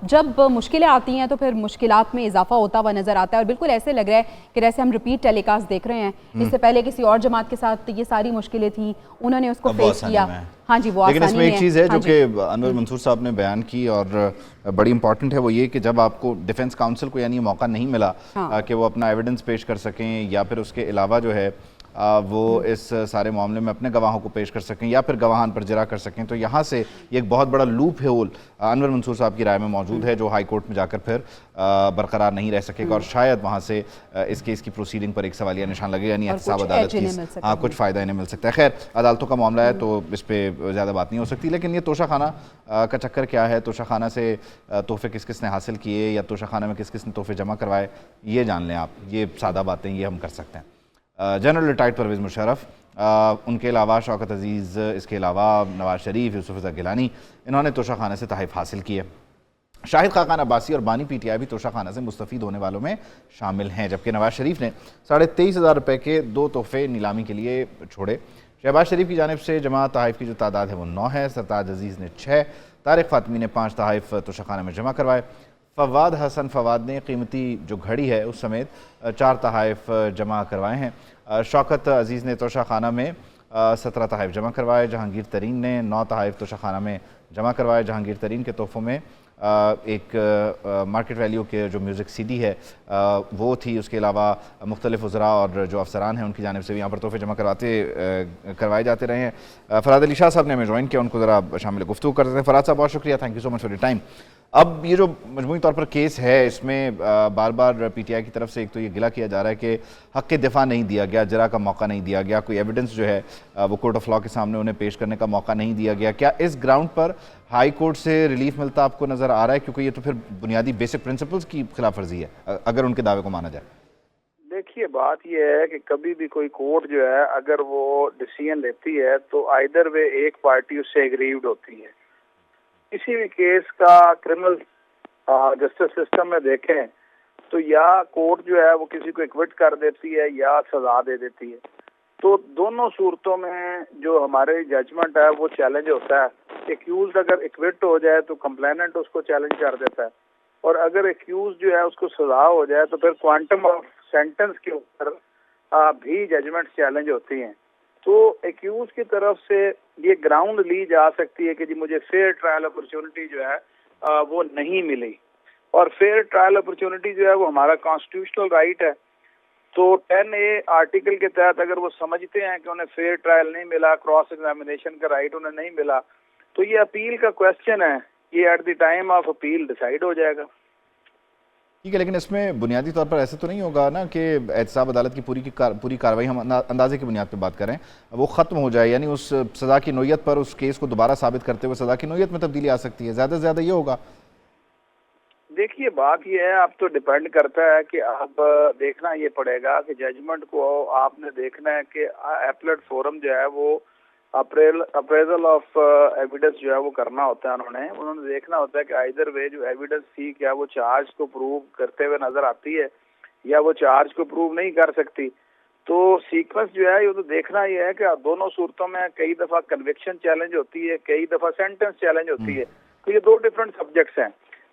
जब मुश्किलें आती हैं तो फिर मुश्किलात में इजाफा होता हुआ नजर आता है, और बिल्कुल ऐसे लग रहा है कि जैसे हम रिपीट टेलीकास्ट देख रहे हैं। इससे पहले किसी और जमात के साथ ये सारी मुश्किलें थी, उन्होंने उसको फेस किया। हाँ जी, वो लेकिन इसमें एक चीज़ है जो कि अनवर जी। मंसूर साहब ने बयान की और बड़ी इंपॉर्टेंट है, वो ये कि जब आपको डिफेंस काउंसिल को यानी मौका नहीं मिला कि वो अपना एविडेंस पेश कर सकें, या फिर उसके अलावा जो है वो इस सारे मामले में अपने गवाहों को पेश कर सकें, या फिर गवाहान पर जरा कर सकें, तो यहाँ से एक बहुत बड़ा लूप होल अनवर मंसूर साहब की राय में मौजूद है, जो हाई कोर्ट में जाकर फिर बरकरार नहीं रह सकेगा, और शायद वहाँ से इस केस की प्रोसीडिंग पर एक सवालिया निशान लगेगा, यानी एहतसाब अदालत की कुछ फ़ायदा इन्हें मिल सकता है। खैर, अदालतों का मामला है तो इस पर ज़्यादा बात नहीं हो सकती। लेकिन ये तोशा खाना का चक्कर क्या है, तोशा खाना से तोहफे किस किस ने हासिल किए, या तोशा खाना में किस किस ने तोहफे जमा करवाए, ये जान लें आप। ये सादा बातें ये हम कर सकते हैं। जनरल रिटायर्ड परवेज़ मुशर्रफ, उनके अलावा शौकत अजीज़, इसके अलावा नवाज शरीफ, यूसुफ रज़ा गिलानी, इन्होंने तोशा खाने से तहफ़ हासिल किए। शाहिद खाकान अब्बासी और बानी पीटीआई भी तोशा खाना से मुस्तफ़ीद होने वालों में शामिल हैं, जबकि नवाज शरीफ ने 23,500 रुपये के 2 तोहफे नीलामी के लिए छोड़े। शहबाज शरीफ की जानिब से जमा तहफ़ की जो तादाद है वो 9 है। सरताज अजीज़ ने 6, तारिक फ़ातमी ने 5 तहफ़ तोशा खाना में जमा करवाए। फवाद हसन फवाद ने कीमती जो घड़ी है उस समेत 4 तहफ़ जमा करवाए हैं। शौकत अजीज़ ने तोशा खाना में 17 तहफ़ जमा करवाए। जहांगीर तरीन ने 9 तहफ़ तोशा खाना में जमा करवाए। जहांगीर तरीन के तोहफ़ों में एक मार्केट वैल्यू के जो म्यूज़िक CD है वो थी। उसके अलावा मुख्तलिफ वज़रा और जो अफसरान हैं उनकी जानिब से भी यहाँ पर तोहफ़े जमा करवाए जाते रहे हैं। फराद अली शाह साहब ने हमें ज्वाइन किया, उनको ज़रा शामिल गुफ्तगू करते हैं। फराद साहब, बहुत शुक्रिया, thank you so much for your time. अब ये जो मजमूई तौर पर केस है, इसमें बार बार PTI की तरफ से एक तो ये गिला किया जा रहा है कि हक़ के दिफा नहीं दिया गया, जरा का मौका नहीं दिया गया, कोई एविडेंस जो है वो कोर्ट ऑफ लॉ के सामने उन्हें पेश करने का मौका नहीं दिया गया। क्या इस ग्राउंड पर हाई कोर्ट से रिलीफ मिलता आपको नज़र आ रहा है? क्योंकि ये तो फिर बुनियादी बेसिक प्रिंसिपल्स की खिलाफ वर्जी है अगर उनके दावे को माना जाए। देखिए, बात यह है कि कभी भी कोई कोर्ट जो है अगर वो डिसीजन लेती है तो आइदर वे एक पार्टी उससे एग्रीव्ड होती है। किसी भी केस का क्रिमिनल जस्टिस सिस्टम में देखें तो या कोर्ट जो है वो किसी को एक्विट कर देती है या सजा दे देती है। تو دونوں صورتوں میں جو ہمارے ججمنٹ ہے وہ چیلنج ہوتا ہے. ایکیوزڈ اگر ایکوٹ ہو جائے تو کمپلیننٹ اس کو چیلنج کر دیتا ہے, اور اگر ایکیوز جو ہے اس کو سزا ہو جائے تو پھر کوانٹم آف سینٹنس کے اوپر بھی ججمنٹ چیلنج ہوتی ہیں. تو ایکیوز کی طرف سے یہ گراؤنڈ لی جا سکتی ہے کہ جی مجھے فیئر ٹرائل اپرچونٹی جو ہے وہ نہیں ملی, اور فیئر ٹرائل اپرچونٹی جو ہے وہ ہمارا کانسٹیٹیوشنل رائٹ ہے. تو 10A آرٹیکل کے تحت اگر وہ سمجھتے ہیں کہ انہیں فیئر ٹرائل نہیں ملا, کراس ایگزامینیشن کا رائٹ انہیں نہیں ملا, تو یہ اپیل کا کویسچن ہے, یہ at the time of appeal decide ہو جائے گا. ٹھیک ہے, لیکن اس میں بنیادی طور پر ایسے تو نہیں ہوگا نا کہ احتساب عدالت کی پوری کارروائی, ہم اندازے کی بنیاد پہ بات کریں, وہ ختم ہو جائے, یعنی اس سزا کی نوعیت پر اس کیس کو دوبارہ ثابت کرتے ہوئے سزا کی نوعیت میں تبدیلی آ سکتی ہے, زیادہ سے زیادہ یہ ہوگا؟ دیکھیے بات یہ ہے, اب تو ڈیپینڈ کرتا ہے کہ آپ دیکھنا یہ پڑے گا کہ ججمنٹ کو آپ نے دیکھنا ہے کہ ایپلیٹ فورم جو ہے وہ اپریزل آف ایویڈنس جو ہے وہ کرنا ہوتا ہے. انہوں نے دیکھنا ہوتا ہے کہ آئیدر وے جو ایویڈنس تھی کیا وہ چارج کو پروو کرتے ہوئے نظر آتی ہے یا وہ چارج کو پروو نہیں کر سکتی. تو سیکوینس جو ہے یہ تو دیکھنا یہ ہے کہ دونوں صورتوں میں کئی دفعہ کنوکشن چیلنج ہوتی ہے, کئی دفعہ سینٹنس چیلنج ہوتی ہے. تو یہ دو ڈفرینٹ سبجیکٹس ہیں.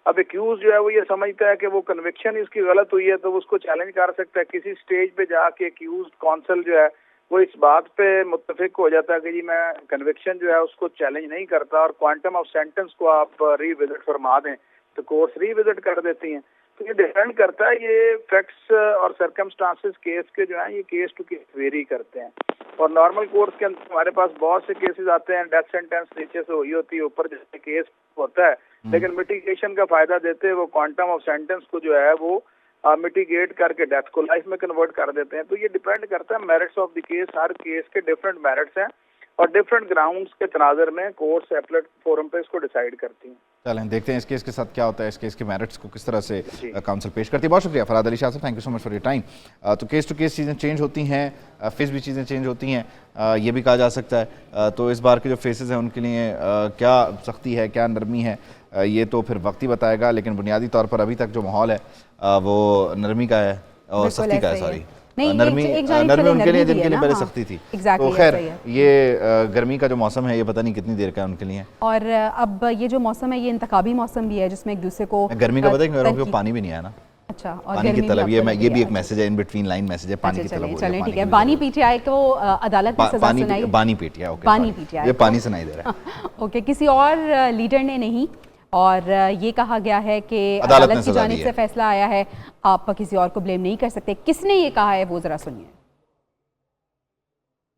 اب ایکیوز جو ہے وہ یہ سمجھتا ہے کہ وہ کنوکشن اس کی غلط ہوئی ہے تو وہ اس کو چیلنج کر سکتا ہے. کسی سٹیج پہ جا کے ایکیوز کونسل جو ہے وہ اس بات پہ متفق ہو جاتا ہے کہ جی میں کنوکشن جو ہے اس کو چیلنج نہیں کرتا, اور کوانٹم آف سینٹنس کو آپ ری وزٹ فرما دیں تو کورس ری وزٹ کر دیتی ہیں. تو یہ ڈیپینڈ کرتا ہے, یہ فیکٹس اور سرکمسٹانسز کیس کے جو ہیں یہ کیس ٹو کیس ویری کرتے ہیں. اور نارمل کورس کے اندر ہمارے پاس بہت سے کیسز آتے ہیں, ڈیتھ سینٹینس نیچے سے ہوئی ہوتی ہے, اوپر جیسے کیس ہوتا ہے, لیکن میٹیگیشن کا فائدہ دیتے وہ کوانٹم آف سینٹنس کو جو ہے وہ میٹیگیٹ کر کے ڈیتھ کو لائف میں کنورٹ کر دیتے ہیں. تو یہ ڈیپینڈ کرتا ہے merits of the case, Hare case کے ڈفرینٹ میرٹس ہیں اور ڈفرینٹ گراؤنڈز کے تناظر میں کورٹس ایپلیٹ فورم پہ اس کو ڈیسائیڈ کرتی ہیں. چلیں دیکھتے ہیں اس کیس کے ساتھ کیا ہوتا ہے, اس کیس کے میرٹس کو کس طرح سے کاؤنسل پیش کرتی ہے. بہت شکریہ فراد علی شاہ صاحب, thank you so much for your time. تو کیس ٹو کیس چیزیں چینج ہوتی ہیں, فیس بھی چیزیں چینج ہوتی ہیں, یہ بھی کہا جا سکتا ہے. تو اس بار کے جو فیسز ہیں ان کے لیے کیا سختی ہے, کیا نرمی ہے, یہ تو پھر وقت ہی بتائے گا. لیکن بنیادی طور پر ابھی تک جو ماحول ہے وہ نرمی کا ہے اور سختی کا ہے. سوری, نرمی ان کے لیے جن کے لیے پہلے سختی تھی. تو خیر یہ گرمی کا جو موسم ہے یہ پتہ نہیں کتنی دیر کا ہے ان کے لیے, اور اب یہ جو موسم ہے یہ انتخابی موسم بھی ہے جس میں ایک دوسرے کو گرمی کا پتہ ہے کہ پانی بھی نہیں آیا نا. اچھا, اور پانی کی طلب, یہ بھی ایک میسج ہے, ان بٹوین لائن میسج ہے, پانی کی طلب. چلیں ٹھیک ہے, بانی پی ٹی آئی کو عدالت نے سزا سنائی. بانی پی ٹی آئی, یہ پانی سنائی دے رہا ہے. اوکے, کسی اور لیڈر نے نہیں, اور یہ کہا گیا ہے کہ عدالت کی جانب سے فیصلہ آیا ہے, آپ کسی اور کو بلیم نہیں کر سکتے. کس نے یہ کہا ہے وہ ذرا سنیے.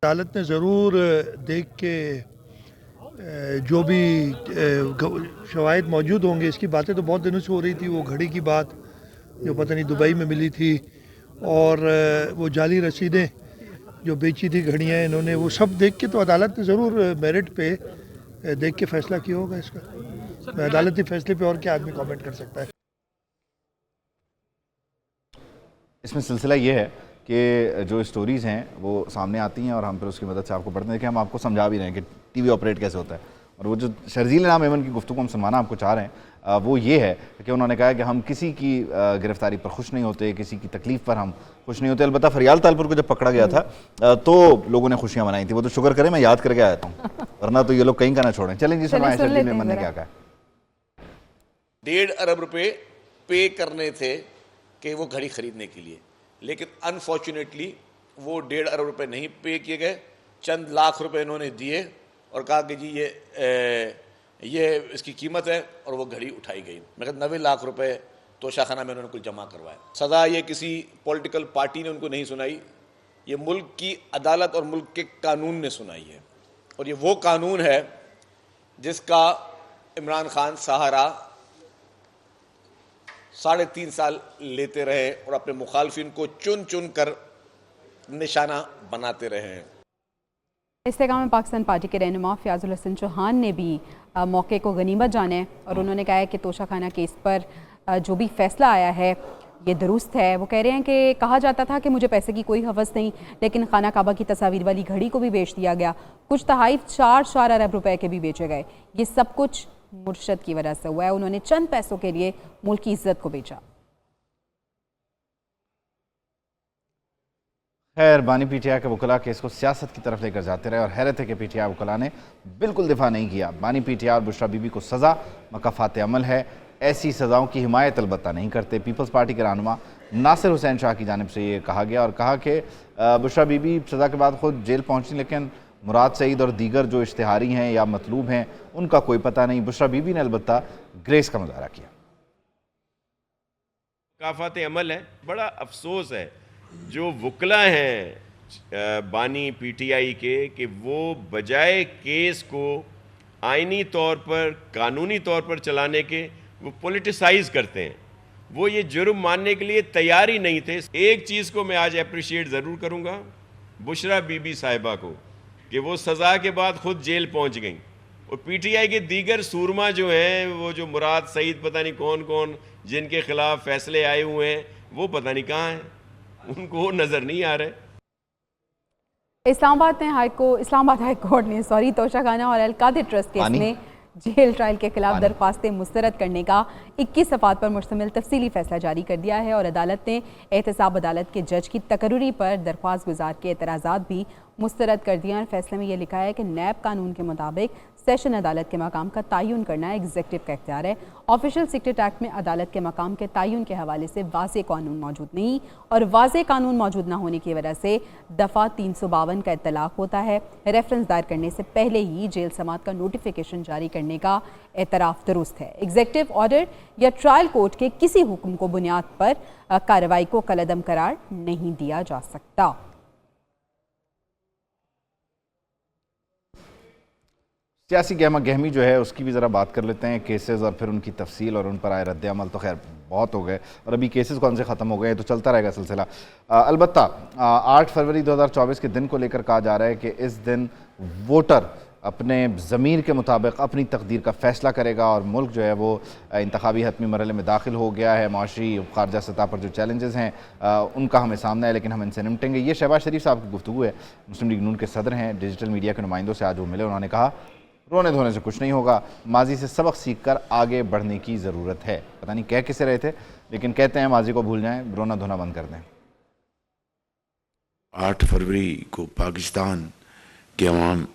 عدالت نے ضرور دیکھ کے جو بھی شواہد موجود ہوں گے, اس کی باتیں تو بہت دنوں سے ہو رہی تھی, وہ گھڑی کی بات جو پتہ نہیں دبئی میں ملی تھی, اور وہ جعلی رسیدیں جو بیچی تھی گھڑیاں انہوں نے, وہ سب دیکھ کے تو عدالت نے ضرور میرٹ پہ دیکھ کے فیصلہ کیا ہوگا. اس کا عدالتی فیصلے پہ اور کیا آدمی کامنٹ کر سکتا ہے. اس میں سلسلہ یہ ہے کہ جو اسٹوریز ہیں وہ سامنے آتی ہیں اور ہم پھر اس کی مدد سے آپ کو پڑھتے ہیں کہ ہم آپ کو سمجھا بھی رہے ہیں کہ ٹی وی آپریٹ کیسے ہوتا ہے. اور وہ جو شرزیل نام ایمن کی گفتگو ہم سنوانا آپ کو چاہ رہے ہیں وہ یہ ہے کہ انہوں نے کہا کہ ہم کسی کی گرفتاری پر خوش نہیں ہوتے, کسی کی تکلیف پر ہم خوش نہیں ہوتے. البتہ فریال تالپور کو جب پکڑا گیا تھا تو لوگوں نے خوشیاں منائی تھیں. وہ تو شکر کریں میں یاد کر کے آیا ہوں, ورنہ تو یہ لوگ کہیں کا نہ چھوڑیں. چلیں جی سنائیں شرزیل ایمن نے کیا کہا. 1.5 ارب روپے پے کرنے تھے کہ وہ گھڑی خریدنے کے لیے, لیکن انفارچونیٹلی وہ 1.5 ارب روپے نہیں پے کیے گئے. چند لاکھ روپے انہوں نے دیے اور کہا کہ جی یہ اس کی قیمت ہے, اور وہ گھڑی اٹھائی گئی. میں کہتا 90 لاکھ روپے توشہ خانہ میں انہوں نے کچھ جمع کروایا. سزا یہ کسی پولیٹیکل پارٹی نے ان کو نہیں سنائی, یہ ملک کی عدالت اور ملک کے قانون نے سنائی ہے. اور یہ وہ قانون ہے جس کا عمران خان سہارا 3.5 سال لیتے رہے اور اپنے مخالفین کو چن چن کر نشانہ بناتے رہے ہیں. استحکام پاکستان پارٹی کے رہنما فیاض الحسن چوہان نے بھی موقع کو غنیمت جانا ہے, اور انہوں نے کہا ہے کہ توشہ خانہ کیس پر جو بھی فیصلہ آیا ہے یہ درست ہے. وہ کہہ رہے ہیں کہ کہا جاتا تھا کہ مجھے پیسے کی کوئی حوث نہیں, لیکن خانہ کعبہ کی تصاویر والی گھڑی کو بھی بیچ دیا گیا, کچھ تحائف 4 ارب روپے کے بھی بیچے گئے. یہ سب کچھ مرشد کی وجہ سے ہوا ہے. انہوں نے چند پیسوں کے لیے ملک کی عزت کو بیچا. خیر بانی پی ٹی آئی کے وکلاء کیس کو سیاست کی طرف لے کر جاتے رہے اور حیرت ہے کہ پی ٹی آئی وکلاء نے بالکل دفاع نہیں کیا. بانی پی ٹی آئی اور بشریٰ بی بی کو سزا مکافات عمل ہے، ایسی سزاؤں کی حمایت البتہ نہیں کرتے. پیپلز پارٹی کے رہنما ناصر حسین شاہ کی جانب سے یہ کہا گیا اور کہا کہ بشریٰ بی بی سزا کے بعد خود جیل پہنچی، لیکن مراد سعید اور دیگر جو اشتہاری ہیں یا مطلوب ہیں ان کا کوئی پتہ نہیں. بشریٰ بی بی نے البتہ گریس کا مظاہرہ کیا. مکافات عمل ہے. بڑا افسوس ہے جو وکلاء ہیں بانی پی ٹی آئی کے کہ وہ بجائے کیس کو آئینی طور پر قانونی طور پر چلانے کے وہ پولیٹیسائز کرتے ہیں. وہ یہ جرم ماننے کے لیے تیار ہی نہیں تھے. ایک چیز کو میں آج اپریشیٹ ضرور کروں گا بشریٰ بی بی صاحبہ کو کہ وہ سزا کے بعد خود جیل پہنچ گئیں، اور پی ٹی آئی کے دیگر سورما جو ہیں وہ جو مراد سعید پتہ نہیں کون کون جن کے خلاف فیصلے آئے ہوئے ہیں وہ پتہ نہیں کہاں ہیں، ان کو نظر نہیں آ رہے. اسلام آباد ہائی کورٹ نے توشہ خانہ اور القادر ٹرسٹ کیس میں جیل ٹرائل کے خلاف درخواستیں مسترد کرنے کا 21 صفحات پر مشتمل تفصیلی فیصلہ جاری کر دیا ہے، اور عدالت نے احتساب عدالت کے جج کی تقرری پر درخواست گزار کے اعتراضات بھی مسترد کر دیا. فیصلے میں یہ لکھا ہے کہ نیب قانون کے مطابق سیشن عدالت کے مقام کا تعین کرنا ایگزیکٹو کا اختیار ہے. آفیشل سیکرٹ ایکٹ میں عدالت کے مقام کے تعین کے حوالے سے واضح قانون موجود نہیں، اور واضح قانون موجود نہ ہونے کی وجہ سے دفعہ 352 کا اطلاق ہوتا ہے. ریفرنس دائر کرنے سے پہلے ہی جیل سماعت کا نوٹیفیکیشن جاری کرنے کا اعتراف درست ہے. ایگزیکٹو آرڈر یا ٹرائل کورٹ کے کسی حکم کو بنیاد پر کارروائی کو کالعدم قرار نہیں دیا جا سکتا. سیاسی گہما گہمی جو ہے اس کی بھی ذرا بات کر لیتے ہیں. کیسز اور پھر ان کی تفصیل اور ان پر آئے رد عمل تو خیر بہت ہو گئے، اور ابھی کیسز کون سے ختم ہو گئے تو چلتا رہے گا سلسلہ. البتہ 8 فروری 2024 کے دن کو لے کر کہا جا رہا ہے کہ اس دن ووٹر اپنے ضمیر کے مطابق اپنی تقدیر کا فیصلہ کرے گا، اور ملک جو ہے وہ انتخابی حتمی مرحلے میں داخل ہو گیا ہے. معاشی خارجہ سطح پر جو چیلنجز ہیں ان کا ہمیں سامنا ہے، لیکن ہم ان سے نمٹیں گے. یہ شہباز شریف صاحب کی گفتگو ہے، مسلم لیگ نون کے صدر ہیں. ڈیجیٹل میڈیا کے نمائندوں سے آج وہ ملے، انہوں نے کہا رونے دھونے سے کچھ نہیں ہوگا، ماضی سے سبق سیکھ کر آگے بڑھنے کی ضرورت ہے. پتہ نہیں کہہ کسے رہے تھے، لیکن کہتے ہیں ماضی کو بھول جائیں، رونا دھونا بند کر دیں. 8 فروری کو پاکستان کے عوام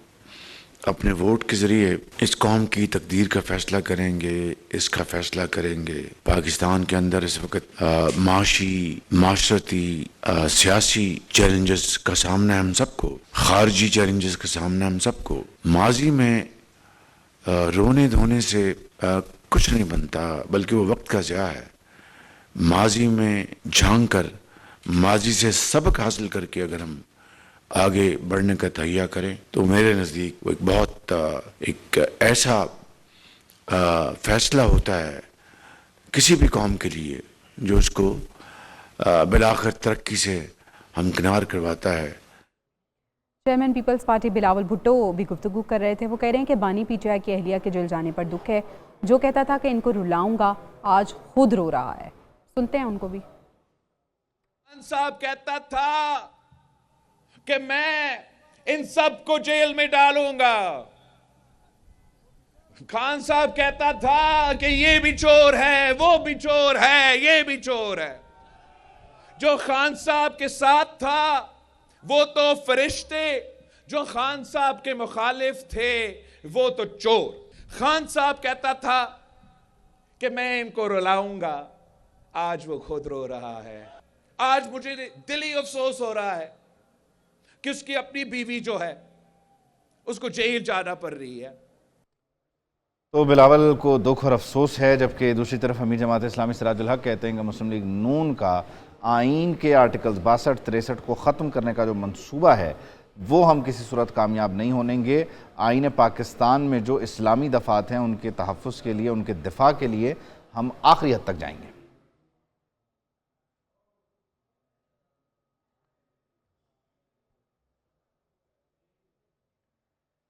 اپنے ووٹ کے ذریعے اس قوم کی تقدیر کا فیصلہ کریں گے، اس کا فیصلہ کریں گے. پاکستان کے اندر اس وقت معاشی، معاشرتی، سیاسی چیلنجز کا سامنا ہے ہم سب کو، خارجی چیلنجز کا سامنا ہم سب کو. ماضی میں رونے دھونے سے کچھ نہیں بنتا، بلکہ وہ وقت کا ضیاع ہے. ماضی میں جھانک کر، ماضی سے سبق حاصل کر کے اگر ہم آگے بڑھنے کا تہیہ کریں تو میرے نزدیک وہ ایک بہت ایک ایسا فیصلہ ہوتا ہے کسی بھی قوم کے لیے جو اس کو بالآخر ترقی سے ہمکنار کرواتا ہے. چیئرمین پیپلز پارٹی بلاول بھٹو بھی گفتگو کر رہے تھے. وہ کہہ رہے ہیں کہ بانی پی ٹی آئی کی اہلیہ کے جیل جانے پر دکھ ہے. جو کہتا تھا کہ ان کو رلاؤں گا آج خود رو رہا ہے. سنتے ہیں ان کو بھی. خان صاحب کہتا تھا کہ میں ان سب کو جیل میں ڈالوں گا. خان صاحب کہتا تھا کہ یہ بھی چور ہے، وہ بھی چور ہے، یہ بھی چور ہے. جو خان صاحب کے ساتھ تھا وہ تو فرشتے، جو خان صاحب کے مخالف تھے وہ تو چور. خان صاحب کہتا تھا کہ میں ان کو رلاؤں گا، آج وہ خود رو رہا ہے. آج مجھے دلی افسوس ہو رہا ہے کہ اس کی اپنی بیوی جو ہے اس کو جیل جانا پڑ رہی ہے. تو بلاول کو دکھ اور افسوس ہے، جبکہ دوسری طرف امیر جماعت اسلامی سراج الحق کہتے ہیں کہ مسلم لیگ نون کا آئین کے آرٹیکلز 62 63 کو ختم کرنے کا جو منصوبہ ہے وہ ہم کسی صورت کامیاب نہیں ہونے گے. آئین پاکستان میں جو اسلامی دفعات ہیں ان کے تحفظ کے لیے، ان کے دفاع کے لیے ہم آخری حد تک جائیں گے.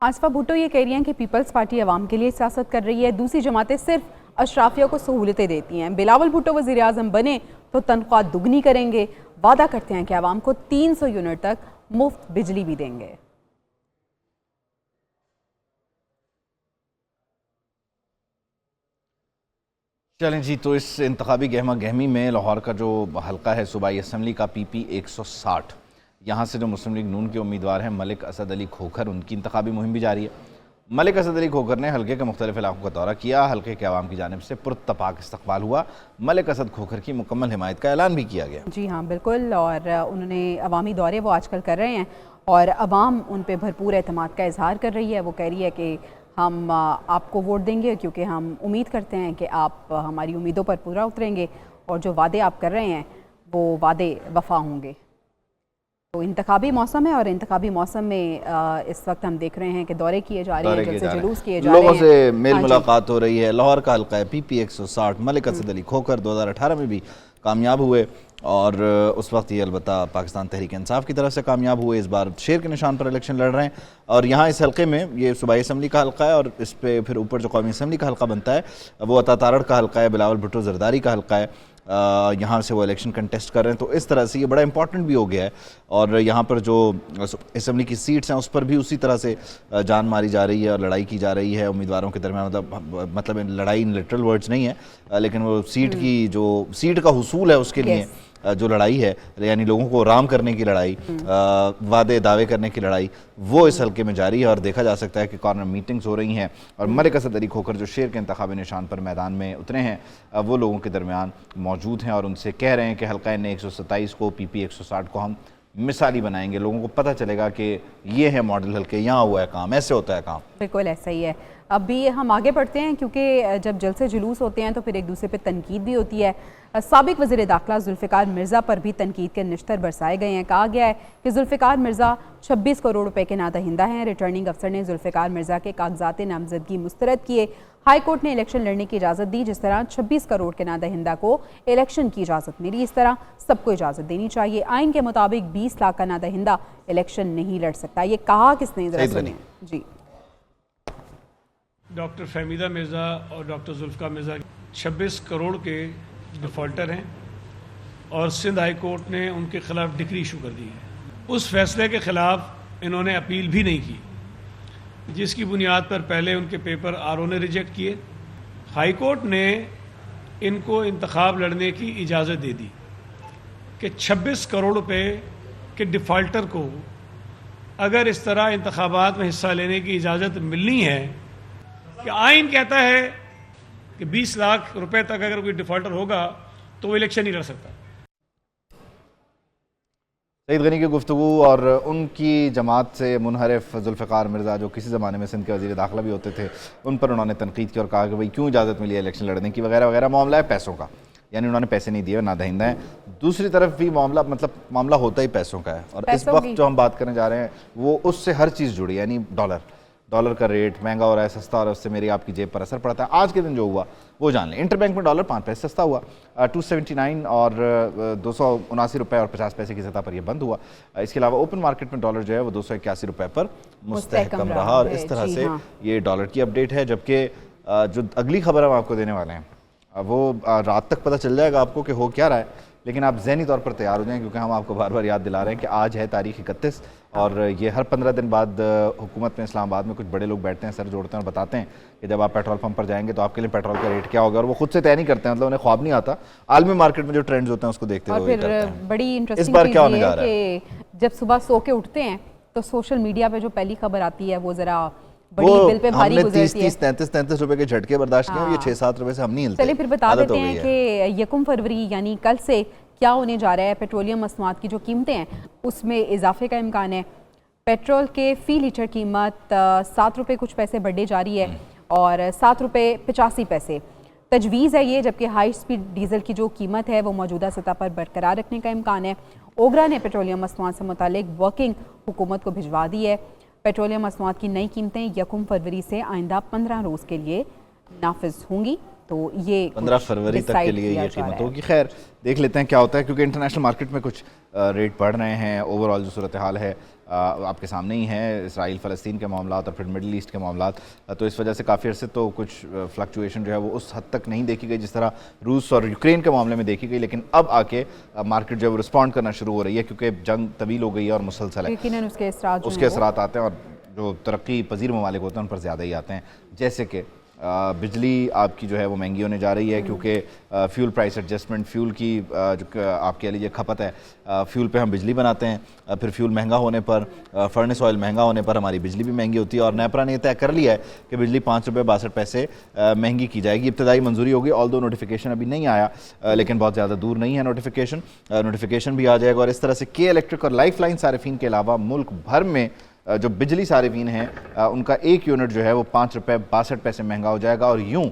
آصفہ بھٹو یہ کہہ رہی ہیں کہ پیپلز پارٹی عوام کے لیے سیاست کر رہی ہے، دوسری جماعتیں صرف اشرافیہ کو سہولتیں دیتی ہیں. بلاول بھٹو وزیر اعظم بنے تو تنخواہ دگنی کریں گے. وعدہ کرتے ہیں کہ عوام کو 300 یونٹ تک مفت بجلی بھی دیں گے. چلیں جی، تو اس انتخابی گہما گہمی میں لاہور کا جو حلقہ ہے صوبائی اسمبلی کا پی پی 160 यहाँ से जो मुस्लिम लीग नून के उम्मीदवार हैं मलिक असद अली खोखर, उनकी इंतखाबी मुहिम भी जारी है। मलिक असद अली खोखर ने हल्के के मुख्तलिफ इलाकों का दौरा किया। हल्के के अवाम की जानिब से पुरतपाक इस्तकबाल हुआ। मलिक असद खोखर की मुकम्मल हिमायत का ऐलान भी किया गया। जी हाँ बिल्कुल, और उन्होंने अवामी दौरे वो आजकल कर रहे हैं और अवाम उन पर भरपूर एतमाद का इजहार कर रही है। वो कह रही है कि हम आपको वोट देंगे क्योंकि हम उम्मीद करते हैं कि आप हमारी उम्मीदों पर पूरा उतरेंगे और जो वादे आप कर रहे हैं वो वादे वफा होंगे। तो इंतखाबी मौसम है और इंतखाबी मौसम में इस वक्त हम देख रहे हैं कि दौरे किए जा रहे हैं, जलसे जुलूस किए जा रहे हैं, लोगों से मेल मुलाकात हो रही है। लाहौर का हल्का है PP 160, मलिक असद अली खोखर 2018 में भी कामयाब हुए और उस वक्त ये अलबत्ता पाकिस्तान तहरीक इंसाफ की तरफ से कामयाब हुए। इस बार शेर के निशान पर इलेक्शन लड़ रहे हैं और यहाँ इस हल्के में ये सूबाई असम्बली का हल्का है और इस पे फिर ऊपर जो कौमी असम्बली का हल्का बनता है वो अता तारड़ का हल्का है, बिलावल भुट्टो जरदारी का हल्का है। यहाँ से वो इलेक्शन कंटेस्ट कर रहे हैं। तो इस तरह से ये बड़ा इंपॉर्टेंट भी हो गया है और यहाँ पर जो असम्बली की सीट्स हैं उस पर भी उसी तरह से जान मारी जा रही है और लड़ाई की जा रही है उम्मीदवारों के दरमियान। मतलब लड़ाई इन लिटरल वर्ड्स नहीं है, लेकिन वो सीट का हुसूल है उसके लिए जो लड़ाई है, यानी लोगों को राम करने की लड़ाई, वादे दावे करने की लड़ाई, वो इस हल्के में जारी है। और देखा जा सकता है कि कॉर्नर मीटिंग्स हो रही हैं और मलिक असद अली खोखर जो शेर के इंतखाबी निशान पर मैदान में उतरे हैं वो लोगों के दरमियान मौजूद हैं और उनसे कह रहे हैं कि हल्का NA 127 को PP 160 को हम मिसाली बनाएंगे। लोगों को पता चलेगा कि ये है मॉडल हल्के, यहाँ हुआ है काम, ऐसे होता है काम। बिल्कुल ऐसा ही है। अब भी हम आगे बढ़ते हैं क्योंकि जब जलसे जुलूस होते हैं तो फिर एक दूसरे पे तनकीद भी होती है। साबिक वज़ीर दाखिला जुल्फ़िकार मिर्ज़ा पर भी तनकीद के निश्तर बरसाए गए हैं। कहा गया है कि जुल्फ़िकार मिर्ज़ा 26 करोड़ रुपए के नादहिंदा हैं। रिटर्निंग अफसर ने जुल्फ़िकार मिर्ज़ा के कागजात नामजदगी मुस्तरद किए। हाई कोर्ट ने इलेक्शन लड़ने की इजाज़त दी। जिस तरह 26 करोड़ के नादहिंदा को इलेक्शन की इजाज़त मिली, इस तरह सबको इजाज़त देनी चाहिए। आइन के मुताबिक 20 लाख का नादहिंदा इलेक्शन नहीं लड़ सकता। ये कहा किसने, जरा सुनिए। जी, डॉक्टर फहमीदा मिर्ज़ा और डॉक्टर जुल्फ़िकार मिर्ज़ा 26 करोड़ के डिफ़ॉल्टर हैं और सिंध हाई कोर्ट ने उनके ख़िलाफ़ डिक्री इशू कर दी है। उस फैसले के ख़िलाफ़ इन्होंने अपील भी नहीं की, जिसकी बुनियाद पर पहले उनके पेपर RO ने रिजेक्ट किए। हाई कोर्ट ने इनको इंतखाब लड़ने की इजाज़त दे दी कि 26 करोड़ रुपए के डिफ़ॉल्टर को अगर इस तरह इंतखाबात में हिस्सा लेने की इजाज़त मिलनी है कि आइन कहता है कि 20 लाख रुपए तक अगर कोई डिफ़ॉल्टर होगा तो वो इलेक्शन नहीं लड़ सकता। सईद गनी की गुफ्तगू और उनकी जमात से मुनहरिफ जुल्फ़िकार मिर्ज़ा जो किसी ज़माने में सिंध के वज़ीर दाखिला भी होते थे, उन पर उन्होंने तनकीद की और कहा कि भाई क्यों इजाज़त मिली है इलेक्शन लड़ने की वगैरह वगैरह। मामला है पैसों का, यानी उन्होंने पैसे नहीं दिए, नादहिंदा है। दूसरी तरफ भी मामला होता ही पैसों का है और इस वक्त जो हम बात करने जा रहे हैं वो उससे हर चीज़ जुड़ी, यानी डॉलर का रेट महंगा हो रहा है, सस्ता हो रहा है, उससे मेरी आपकी जेब पर असर पड़ता है। आज के दिन जो हुआ वो जान लें। इंटरबैंक में डॉलर 5 पैसे सस्ता हुआ, 279 और 279 रुपये और 50 पैसे की सतह पर यह बंद हुआ। इसके अलावा ओपन मार्केट में डॉलर जो है वो 281 रुपये पर मुस्तहकम रहा और इस तरह से ये डॉलर की अपडेट है। जबकि जो अगली खबर हम आपको देने वाले हैं वो रात तक पता चल जाएगा आपको कि हो क्या रहा है, लेकिन आप ज़हनी तौर पर तैयार हो जाएं क्योंकि हम आपको बार बार याद दिला रहे हैं कि आज है तारीख 31 और ये हर 15 दिन बाद हुकूमत में इस्लामाबाद में कुछ बड़े लोग बैठते हैं, सर जोड़ते हैं और बताते हैं कि जब आप पेट्रोल पंप पर जाएंगे तो आपके लिए पेट्रोल का रेट क्या होगा और वो खुद से तय नहीं करते हैं, मतलब उन्हें ख्वाब नहीं आता, आलमी मार्केट में जो ट्रेंड्स होते हैं उसको देखते हुए करते हैं। बड़ी इंटरेस्टिंग इस बार क्या होने जा रहा है कि जब सुबह सो के उठते हैं तो सोशल मीडिया पे जो पहली खबर आती है वो जरा बड़ी दिल पे भारी गुजरती है। 33 रुपए के झटके बर्दाश्त किए, ये 6-7 रुपए से हम नहीं हिलते। चलिए फिर बता देते हैं कि 1 फरवरी यानी कल से क्या होने जा रहा है। पेट्रोलियम मसनूआत की जो कीमतें हैं उसमें इजाफे का इम्कान है। पेट्रोल के फ़ी लीटर कीमत 7 रुपये कुछ पैसे बढ़ने जा रही है और 7 रुपये 85 पैसे तजवीज़ है ये, जबकि हाई स्पीड डीजल की जो कीमत है वो मौजूदा सतह पर बरकरार रखने का इम्कान है। ओगरा ने पेट्रोलियम मसनूआत से मुतालिक वर्किंग हुकूमत को भिजवा दी है। पेट्रोलियम मसनूआत की नई कीमतें 1 फरवरी से आइंदा 15 रोज़ के लिए नाफिज होंगी। तो ये 15 फरवरी तक के लिए ये कीमत होगी। खैर देख लेते हैं क्या होता है क्योंकि इंटरनेशनल मार्केट में कुछ रेट बढ़ रहे हैं। ओवरऑल जो सूरत हाल है आपके सामने ही है, इसराइल फ़लस्तीन के मामलात और फिर मिडल ईस्ट के मामलात, तो इस वजह से काफ़ी अर्से तो कुछ फ्लक्चुएशन जो है वो उस हद तक नहीं देखी गई जिस तरह रूस और यूक्रेन के मामले में देखी गई, लेकिन अब आके मार्केट जो है वो रिस्पॉन्ड करना शुरू हो रही है क्योंकि जंग तवील हो गई है और मुसलसल है, उसके असरात आते हैं और जो तरक्की पजीर ममालिक होते हैं उन पर ज़्यादा ही आते हैं, जैसे कि बिजली आपकी जो है वो महंगी होने जा रही है क्योंकि फ्यूल प्राइस एडजस्टमेंट, फ्यूल की जो आप कह लीजिए खपत है, फ्यूल पे हम बिजली बनाते हैं, फिर फ्यूल महंगा होने पर, फर्नेस ऑयल महंगा होने पर हमारी बिजली भी महंगी होती है। और नेपरा ने तय कर लिया है कि बिजली 5 रुपये 62 पैसे महंगी की जाएगी। इब्तदाई मंजूरी होगी, ऑल्दो नोटिफिकेशन अभी नहीं आया, लेकिन बहुत ज़्यादा दूर नहीं है नोटिफिकेशन भी आ जाएगा। और इस तरह से के इलेक्ट्रिक और लाइफ लाइन सारिफीन के अलावा मुल्क भर में जो बिजली सारिफीन हैं उनका एक यूनिट जो है वो 5 रुपये 62 पैसे महंगा हो जाएगा। और यूँ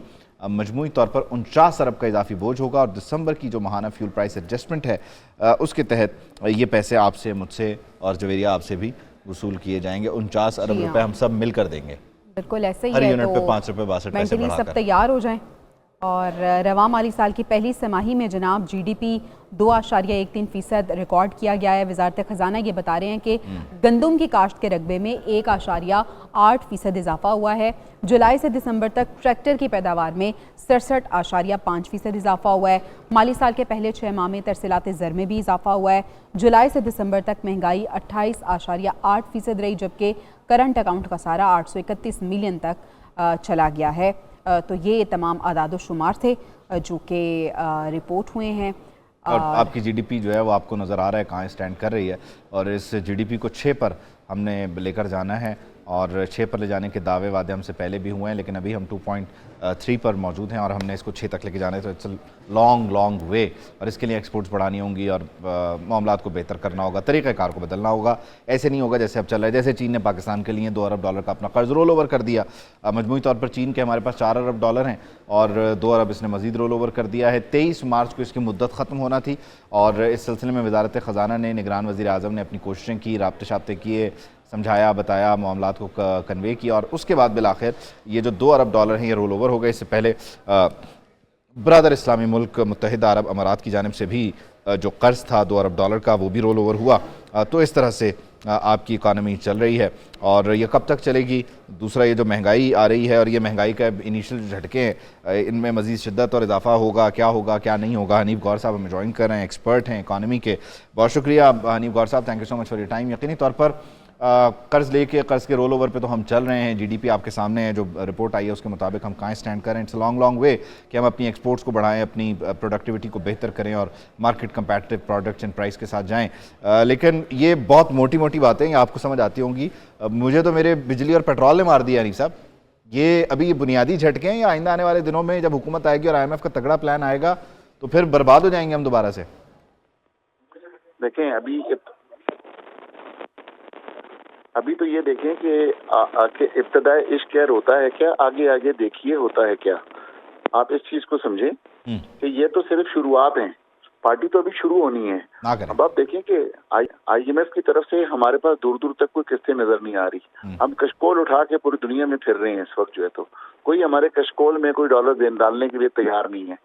मजमूई तौर पर 49 अरब का इजाफी बोझ होगा। और दिसंबर की जो माहाना फ्यूल प्राइस एडजस्टमेंट है उसके तहत ये पैसे आपसे, मुझसे और जवेरिया आपसे भी वसूल किए जाएंगे। 49 अरब रुपए हम सब मिलकर देंगे। बिल्कुल ऐसे ही हर है, यूनिट तो पे 5 रुपये 62 पैसे मेंटली सब बढ़ाकर तैयार हो जाएं। और रवां माली साल की पहली तिमाही में जनाब GDP 2.13% रिकॉर्ड किया गया है। वजारत ख़जाना ये बता रहे हैं कि गंदम की काश्त के रकबे में 1.8% इजाफा हुआ है। जुलाई से दिसंबर तक ट्रैक्टर की पैदावार में 67.5% इजाफा हुआ है। माली साल के पहले 6 माह में तरसीलात ज़र में भी इजाफा हुआ है। जुलाई से दिसंबर तक महंगाई 28.8% रही, जबकि करंट अकाउंट का सारा 831 मिलियन तक चला गया है। तो ये तमाम आदाद शुमार थे जो कि रिपोर्ट हुए हैं। और आपकी GDP जो है वो आपको नज़र आ रहा है कहाँ स्टैंड कर रही है। और इस GDP को 6 पर हमने लेकर जाना है, और 6 पर ले जाने के दावे वादे हमसे पहले भी हुए हैं, लेकिन अभी हम 2.3 पर मौजूद हैं और हमने इसको 6 तक लेके जाना है। तो इट्स लॉन्ग वे, और इसके लिए एक्सपोर्ट्स बढ़ानी होंगी और मामलात को बेहतर करना होगा, तरीक़ाकार को बदलना होगा। ऐसे नहीं होगा जैसे अब चल रहा है। जैसे चीन ने पाकिस्तान के लिए $2 अरब का अपना कर्ज रोल ओवर कर दिया। मजमूई तौर पर चीन के हमारे पास $4 अरब हैं और $2 अरब इसने मज़ीद रोल ओवर कर दिया है। 23 मार्च को इसकी मुद्दत ख़त्म होना थी, और इस सिलसिले में वज़ारत ख़जाना ने, निगरान वज़ीर आज़म ने अपनी कोशिशें की, राब्ते शाब्ते किए, समझाया, बताया, मामलात को कन्वे किया, और उसके बाद बिलाखिर ये जो $2 अरब हैं ये रोल ओवर हो गए। इससे पहले ब्रादर इस्लामी मुल्क मुत्तहिदा अरब अमारात की जानिब से भी जो कर्ज था $2 अरब का वो भी रोल ओवर हुआ। तो इस तरह से आपकी इकानमी चल रही है, और ये कब तक चलेगी। दूसरा, ये जो महंगाई आ रही है और ये महंगाई का इनिशियल झटके हैं, इनमें मज़ीद शिद्दत और इजाफा होगा, क्या नहीं होगा। हनीफ गौर साहब हमें ज्वाइन कर रहे हैं, एक्सपर्ट हैं इकानमी के। बहुत शुक्रिया हनीफ गौर साहब, thank you so much for your time. यकीनी तौर पर कर्ज लेके, कर्ज के रोल ओवर पे तो हम चल रहे हैं। GDP आपके सामने है, जो रिपोर्ट आई है उसके मुताबिक हम कहाँ स्टैंड करें। इट्स लॉन्ग वे कि हम अपनी एक्सपोर्ट्स को बढ़ाएं, अपनी प्रोडक्टिविटी को बेहतर करें और market competitive products and price के साथ जाएं। लेकिन ये बहुत मोटी बातें हैं, आपको समझ आती होंगी। मुझे तो मेरे बिजली और पेट्रोल ने मार दिया नहीं साहब। ये अभी ये बुनियादी झटके हैं, या आइंदा आने वाले दिनों में जब हुकूमत आएगी और IMF का तगड़ा प्लान आएगा तो फिर बर्बाद हो जाएंगे हम दोबारा से? देखें, अभी तो ये देखें कि इब्तदाई इश्क खैर होता है क्या, आगे देखिए होता है क्या। आप इस चीज को समझें कि ये तो सिर्फ शुरुआत है, पार्टी तो अभी शुरू होनी है। अब आप देखें कि IMF की तरफ से हमारे पास दूर तक कोई किस्तें नजर नहीं आ रही। हम कशकोल उठा के पूरी दुनिया में फिर रहे हैं इस वक्त जो है, तो कोई हमारे कशकोल में कोई डॉलर डालने के लिए तैयार नहीं है।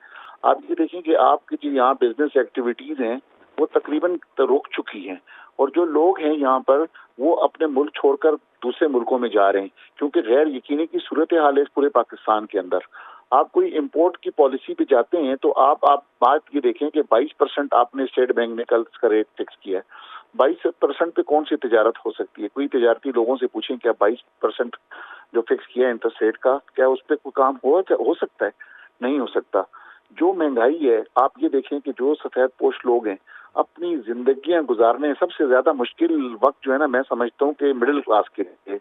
आप ये देखें कि आपकी जो यहाँ बिजनेस एक्टिविटीज हैं वो तकरीबन रुक चुकी हैं, और जो लोग हैं यहाँ पर वो अपने मुल्क छोड़कर दूसरे मुल्कों में जा रहे हैं, क्योंकि गैर यकीनी की सूरत हाल है पूरे पाकिस्तान के अंदर। आप कोई इंपोर्ट की पॉलिसी पे जाते हैं तो आप बात ये देखें कि 22% आपने स्टेट बैंक ने कल इसका रेट फिक्स किया है। 22% पे कौन सी तिजारत हो सकती है? कोई तिजारती लोगों से पूछें, क्या 22% जो फिक्स किया है इंटरेस्ट रेट का, क्या उस पर कोई काम हो सकता है? नहीं हो सकता। जो महंगाई है, आप ये देखें कि जो सफेद पोश लोग हैं अपनी जिंदगियां गुजारने, सबसे ज्यादा मुश्किल वक्त जो है ना, मैं समझता हूँ कि मिडिल क्लास के लिए।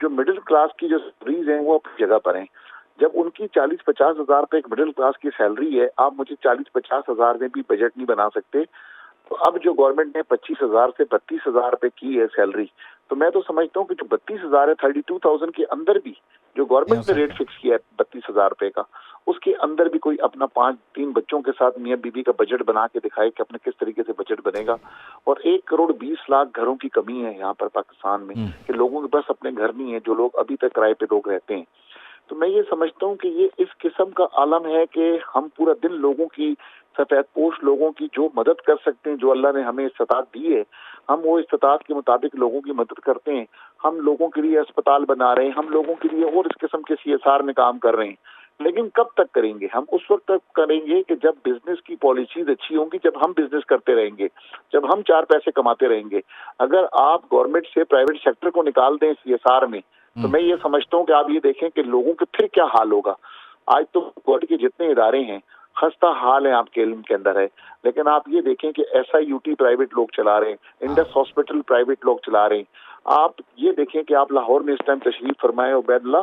जो मिडिल क्लास की जो सैलरीज हैं वो अपनी जगह पर हैं। जब उनकी 40-50 हजार रुपए एक मिडिल क्लास की सैलरी है, आप मुझे 40-50 हजार में भी बजट नहीं बना सकते। तो अब जो गवर्नमेंट ने 25,000 से 32,000 रुपए की है सैलरी, तो मैं तो समझता हूँ कि जो 32,000 है, 32,000 के अंदर भी जो गवर्नमेंट ने रेट फिक्स किया है 32,000 रुपए का, उसके अंदर भी कोई अपना 3 बच्चों के साथ मियाँ बीबी का बजट बना के दिखाए कि अपने किस तरीके से बजट बनेगा। और 1 करोड़ 20 लाख घरों की कमी है यहाँ पर पाकिस्तान में, कि लोगों के पास अपने घर नहीं है, जो लोग अभी तक किराए पे लोग रहते हैं। तो मैं ये समझता हूँ कि ये इस किस्म का आलम है कि हम पूरा दिन लोगों की, सफेद पोश लोगों की जो मदद कर सकते हैं, जो अल्लाह ने हमें इस्तात दी है, हम वो इस्तात के मुताबिक लोगों की मदद करते हैं। हम लोगों के लिए अस्पताल बना रहे हैं, हम लोगों के लिए और इस किस्म के CSR में काम कर रहे हैं। لیکن کب تک کریں گے؟ ہم اس وقت تک کریں گے کہ جب بزنس کی پالیسیز اچھی ہوں گی، جب ہم بزنس کرتے رہیں گے، جب ہم 4 پیسے کماتے رہیں گے. اگر آپ گورنمنٹ سے پرائیویٹ سیکٹر کو نکال دیں CSR میں، تو میں یہ سمجھتا ہوں کہ آپ یہ دیکھیں کہ لوگوں کے پھر کیا حال ہوگا. آج تو گورنمنٹ کے جتنے ادارے ہیں خستہ حال ہے، آپ کے علم کے اندر ہے، لیکن آپ یہ دیکھیں کہ SIUT پرائیویٹ لوگ چلا رہے ہیں، انڈس ہاسپٹل پرائیویٹ لوگ چلا رہے ہیں. آپ یہ دیکھیں کہ آپ لاہور میں اس ٹائم تشریف فرمائے عبید اللہ،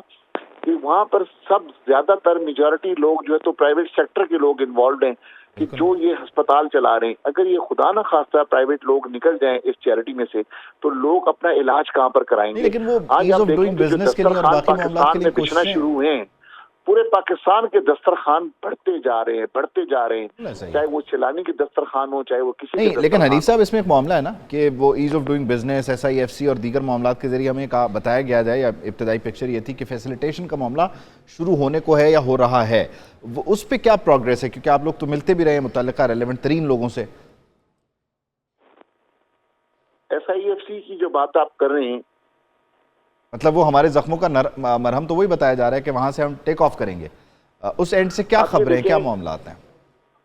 کہ وہاں پر سب زیادہ تر میجورٹی لوگ جو ہے تو پرائیویٹ سیکٹر کے لوگ انوالوڈ ہیں کہ جو یہ ہسپتال چلا رہے ہیں. اگر یہ خدا نہ خواستہ پرائیویٹ لوگ نکل جائیں اس چیریٹی میں سے تو لوگ اپنا علاج کہاں پر کرائیں گے؟ لیکن وہ آج آپ دیکھیں کہ جو دسترخوان پاکستان میں بچھنا شروع ہوئے ہیں، پورے پاکستان کے دسترخوان بڑھتے جا رہے ہیں، چاہے وہ چلانے کے دسترخوان ہو، چاہے وہ کسی نہیں. لیکن حنیف صاحب اس میں ایک معاملہ ہے نا کہ وہ as of doing business, SIFC اور دیگر معاملات کے ذریعے ہمیں بتایا گیا جائے، یا ابتدائی پکچر یہ تھی کہ فیسیلیٹیشن کا معاملہ شروع ہونے کو ہے یا ہو رہا ہے. اس پہ کیا پروگریس ہے؟ کیونکہ آپ لوگ تو ملتے بھی رہے ہیں متعلقہ ریلیونٹ ترین لوگوں سے. SIFC کی جو بات آپ کر رہے ہیں، مطلب وہ ہمارے زخموں کا مرہم تو وہی بتایا جا رہا ہے کہ وہاں سے ہم ٹیک آف کریں گے. اس اینڈ سے کیا خبریں، کیا معاملات ہیں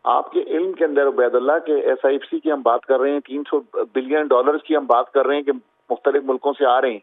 آپ کے علم کے اندر عبید اللہ کہ SIFC کی ہم بات کر رہے ہیں، $300 بلین کی ہم بات کر رہے ہیں کہ مختلف ملکوں سے آ رہے ہیں.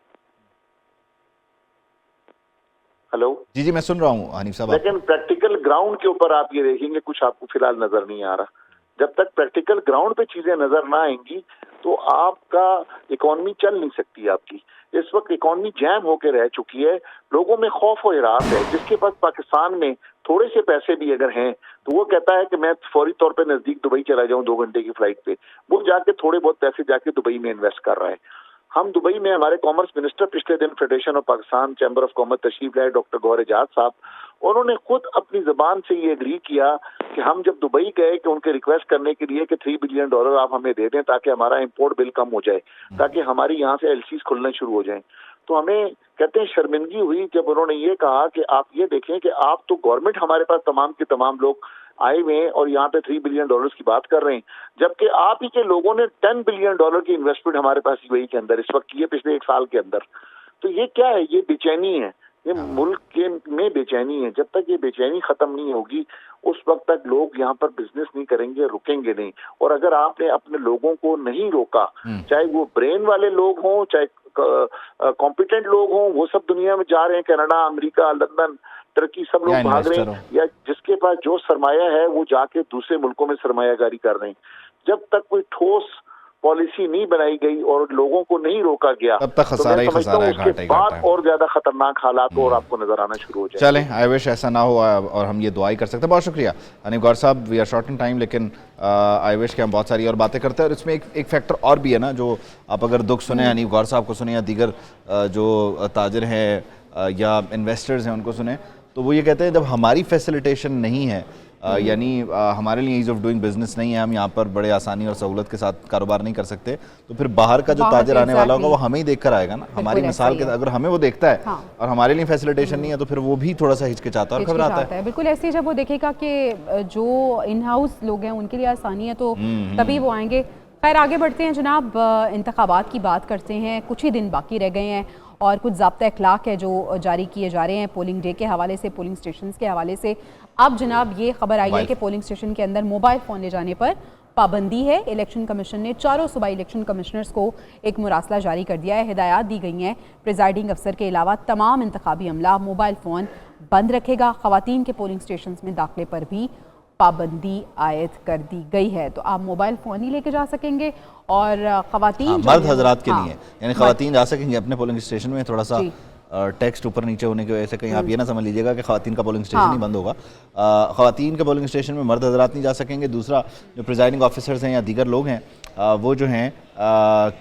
ہلو جی میں سن رہا ہوں حنیف صاحب. لیکن پریکٹیکل گراؤنڈ کے اوپر آپ یہ دیکھیں گے کچھ آپ کو فی الحال نظر نہیں آ رہا. جب تک پریکٹیکل گراؤنڈ پہ چیزیں نظر نہ آئیں گی تو آپ کا اکانومی چل نہیں سکتی. آپ کی اس وقت اکانومی جیم ہو کے رہ چکی ہے، لوگوں میں خوف و ہراس ہے. جس کے پاس پاکستان میں تھوڑے سے پیسے بھی اگر ہیں تو وہ کہتا ہے کہ میں فوری طور پہ نزدیک دبئی چلا جاؤں 2 گھنٹے کی فلائٹ پہ، وہ جا کے تھوڑے بہت پیسے جا کے دبئی میں انویسٹ کر رہا ہے. ہم دبئی میں، ہمارے کامرس منسٹر پچھلے دن federation of Pakistan chamber of commerce تشریف لائے ڈاکٹر گوہر اعجاز صاحب، انہوں نے خود اپنی زبان سے یہ اگری کیا کہ ہم جب دبئی گئے کہ ان کے ریکویسٹ کرنے کے لیے کہ $3 بلین آپ ہمیں دے دیں تاکہ ہمارا امپورٹ بل کم ہو جائے، تاکہ ہماری یہاں سے LCs کھلنا شروع ہو جائیں. تو ہمیں کہتے ہیں شرمندگی ہوئی جب انہوں نے یہ کہا کہ آپ یہ دیکھیں کہ آپ تو گورنمنٹ ہمارے پاس تمام کے تمام لوگ آئے ہوئے ہیں اور یہاں پہ $3 بلین کی بات کر رہے ہیں، جبکہ آپ ہی کے لوگوں نے $10 بلین کی انویسٹمنٹ ہمارے پاس UAE کے اندر اس وقت کی ہے پچھلے 1 سال کے اندر. تو یہ کیا ہے؟ یہ بے چینی ہے، یہ ملک کے میں بے چینی ہے. جب تک یہ بے چینی ختم نہیں ہوگی اس وقت تک لوگ یہاں پر بزنس نہیں کریں گے، رکیں گے نہیں. اور اگر آپ نے اپنے لوگوں کو نہیں روکا، چاہے وہ برین والے لوگ ہوں، چاہے کمپیٹنٹ لوگ ہوں، وہ سب دنیا میں جا رہے ہیں، کینیڈا، امریکہ، لندن، ترکی، سب لوگ بھاگ رہے ہیں، یا جس کے پاس جو سرمایہ ہے وہ جا کے دوسرے ملکوں میں سرمایہ کاری کر رہے ہیں. جب تک کوئی ٹھوس پالیسی نہیں بنائی گئی اور لوگوں کو نہیں روکا گیا تب تک خسارہ ہی خسارہ ہے، اس کے بعد اور زیادہ خطرناک حالات اور آپ کو نظر آنا شروع ہو جائے. چلیں آئی وش ایسا نہ ہو اور ہم یہ دعا ہی کر سکتے ہیں. بہت شکریہ حنیف گوہر صاحب. We are short in time, لیکن آئی وش کہ ہم بہت ساری اور باتیں کرتے ہیں. اور اس میں ایک فیکٹر اور بھی ہے نا، جو آپ اگر دکھ سنیں حنیف گوہر صاحب کو سنیں یا دیگر جو تاجر ہیں یا انویسٹرز ہیں ان کو سنیں، تو وہ یہ کہتے ہیں جب ہماری فیسیلیٹیشن نہیں ہے، یعنی ہمارے لیے ایز آف ڈوئنگ بزنس نہیں ہے، ہم یہاں پر بڑے آسانی اور سہولت کے ساتھ کاروبار نہیں کر سکتے، تو پھر باہر کا جو تاجر آنے والا ہوگا وہ ہمیں ہی دیکھ کر آئے گا نا. ہماری مثال کے اگر ہمیں وہ دیکھتا ہے اور ہمارے لیے فیسیلیٹیشن نہیں ہے تو پھر وہ بھی تھوڑا سا ہچکچاتا ہے اور گھبراتا ہے. بالکل ایسے ہی جب وہ دیکھے گا کہ جو ان ہاؤس لوگ ہیں ان کے لیے آسانی ہے تو تبھی وہ آئیں گے. خیر آگے بڑھتے ہیں جناب، انتخابات کی بات کرتے ہیں. کچھ ہی دن باقی رہ گئے ہیں اور کچھ ضابطہ اخلاق ہے جو جاری کیے جا رہے ہیں پولنگ ڈے کے حوالے سے، پولنگ سٹیشنز کے حوالے سے. اب جناب یہ خبر آئی ہے کہ پولنگ سٹیشن کے اندر موبائل فون لے جانے پر پابندی ہے. الیکشن کمیشن نے 4 صوبائی الیکشن کمشنرز کو ایک مراسلہ جاری کر دیا ہے. ہدایات دی گئی ہیں پریزائڈنگ افسر کے علاوہ تمام انتخابی عملہ موبائل فون بند رکھے گا. خواتین کے پولنگ سٹیشنز میں داخلے پر بھی پابندی عائد کر دی گئی ہے. تو آپ موبائل فون ہی لے کے جا سکیں گے اور خواتین مرد حضرات کے لیے یعنی خواتین جا سکیں گے اپنے پولنگ اسٹیشن میں. تھوڑا سا ٹیکسٹ اوپر نیچے ہونے کی وجہ سے کہیں آپ یہ نہ سمجھ لیجیے گا کہ خواتین کا پولنگ اسٹیشن ہی بند ہوگا. خواتین کے پولنگ اسٹیشن میں مرد حضرات نہیں جا سکیں گے. دوسرا جو پریزائڈنگ آفیسرز ہیں یا دیگر لوگ ہیں وہ جو ہیں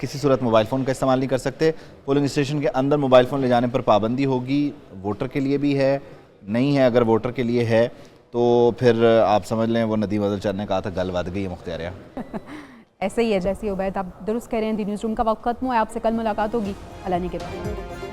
کسی صورت موبائل فون کا استعمال نہیں کر سکتے. پولنگ اسٹیشن کے اندر موبائل فون لے جانے پر پابندی ہوگی. ووٹر کے لیے بھی ہے نہیں ہے. اگر ووٹر کے لیے ہے تو پھر آپ سمجھ لیں وہ ندی بدل چلنے کہا تھا گل ود گئی ہے مختاریہ. ایسے ہی ہے جیسے عبید آپ درست کہہ رہے ہیں. دی نیوز روم کا وقت ختم ہوا ہے. آپ سے کل ملاقات ہوگی. اللہ نے کے بعد.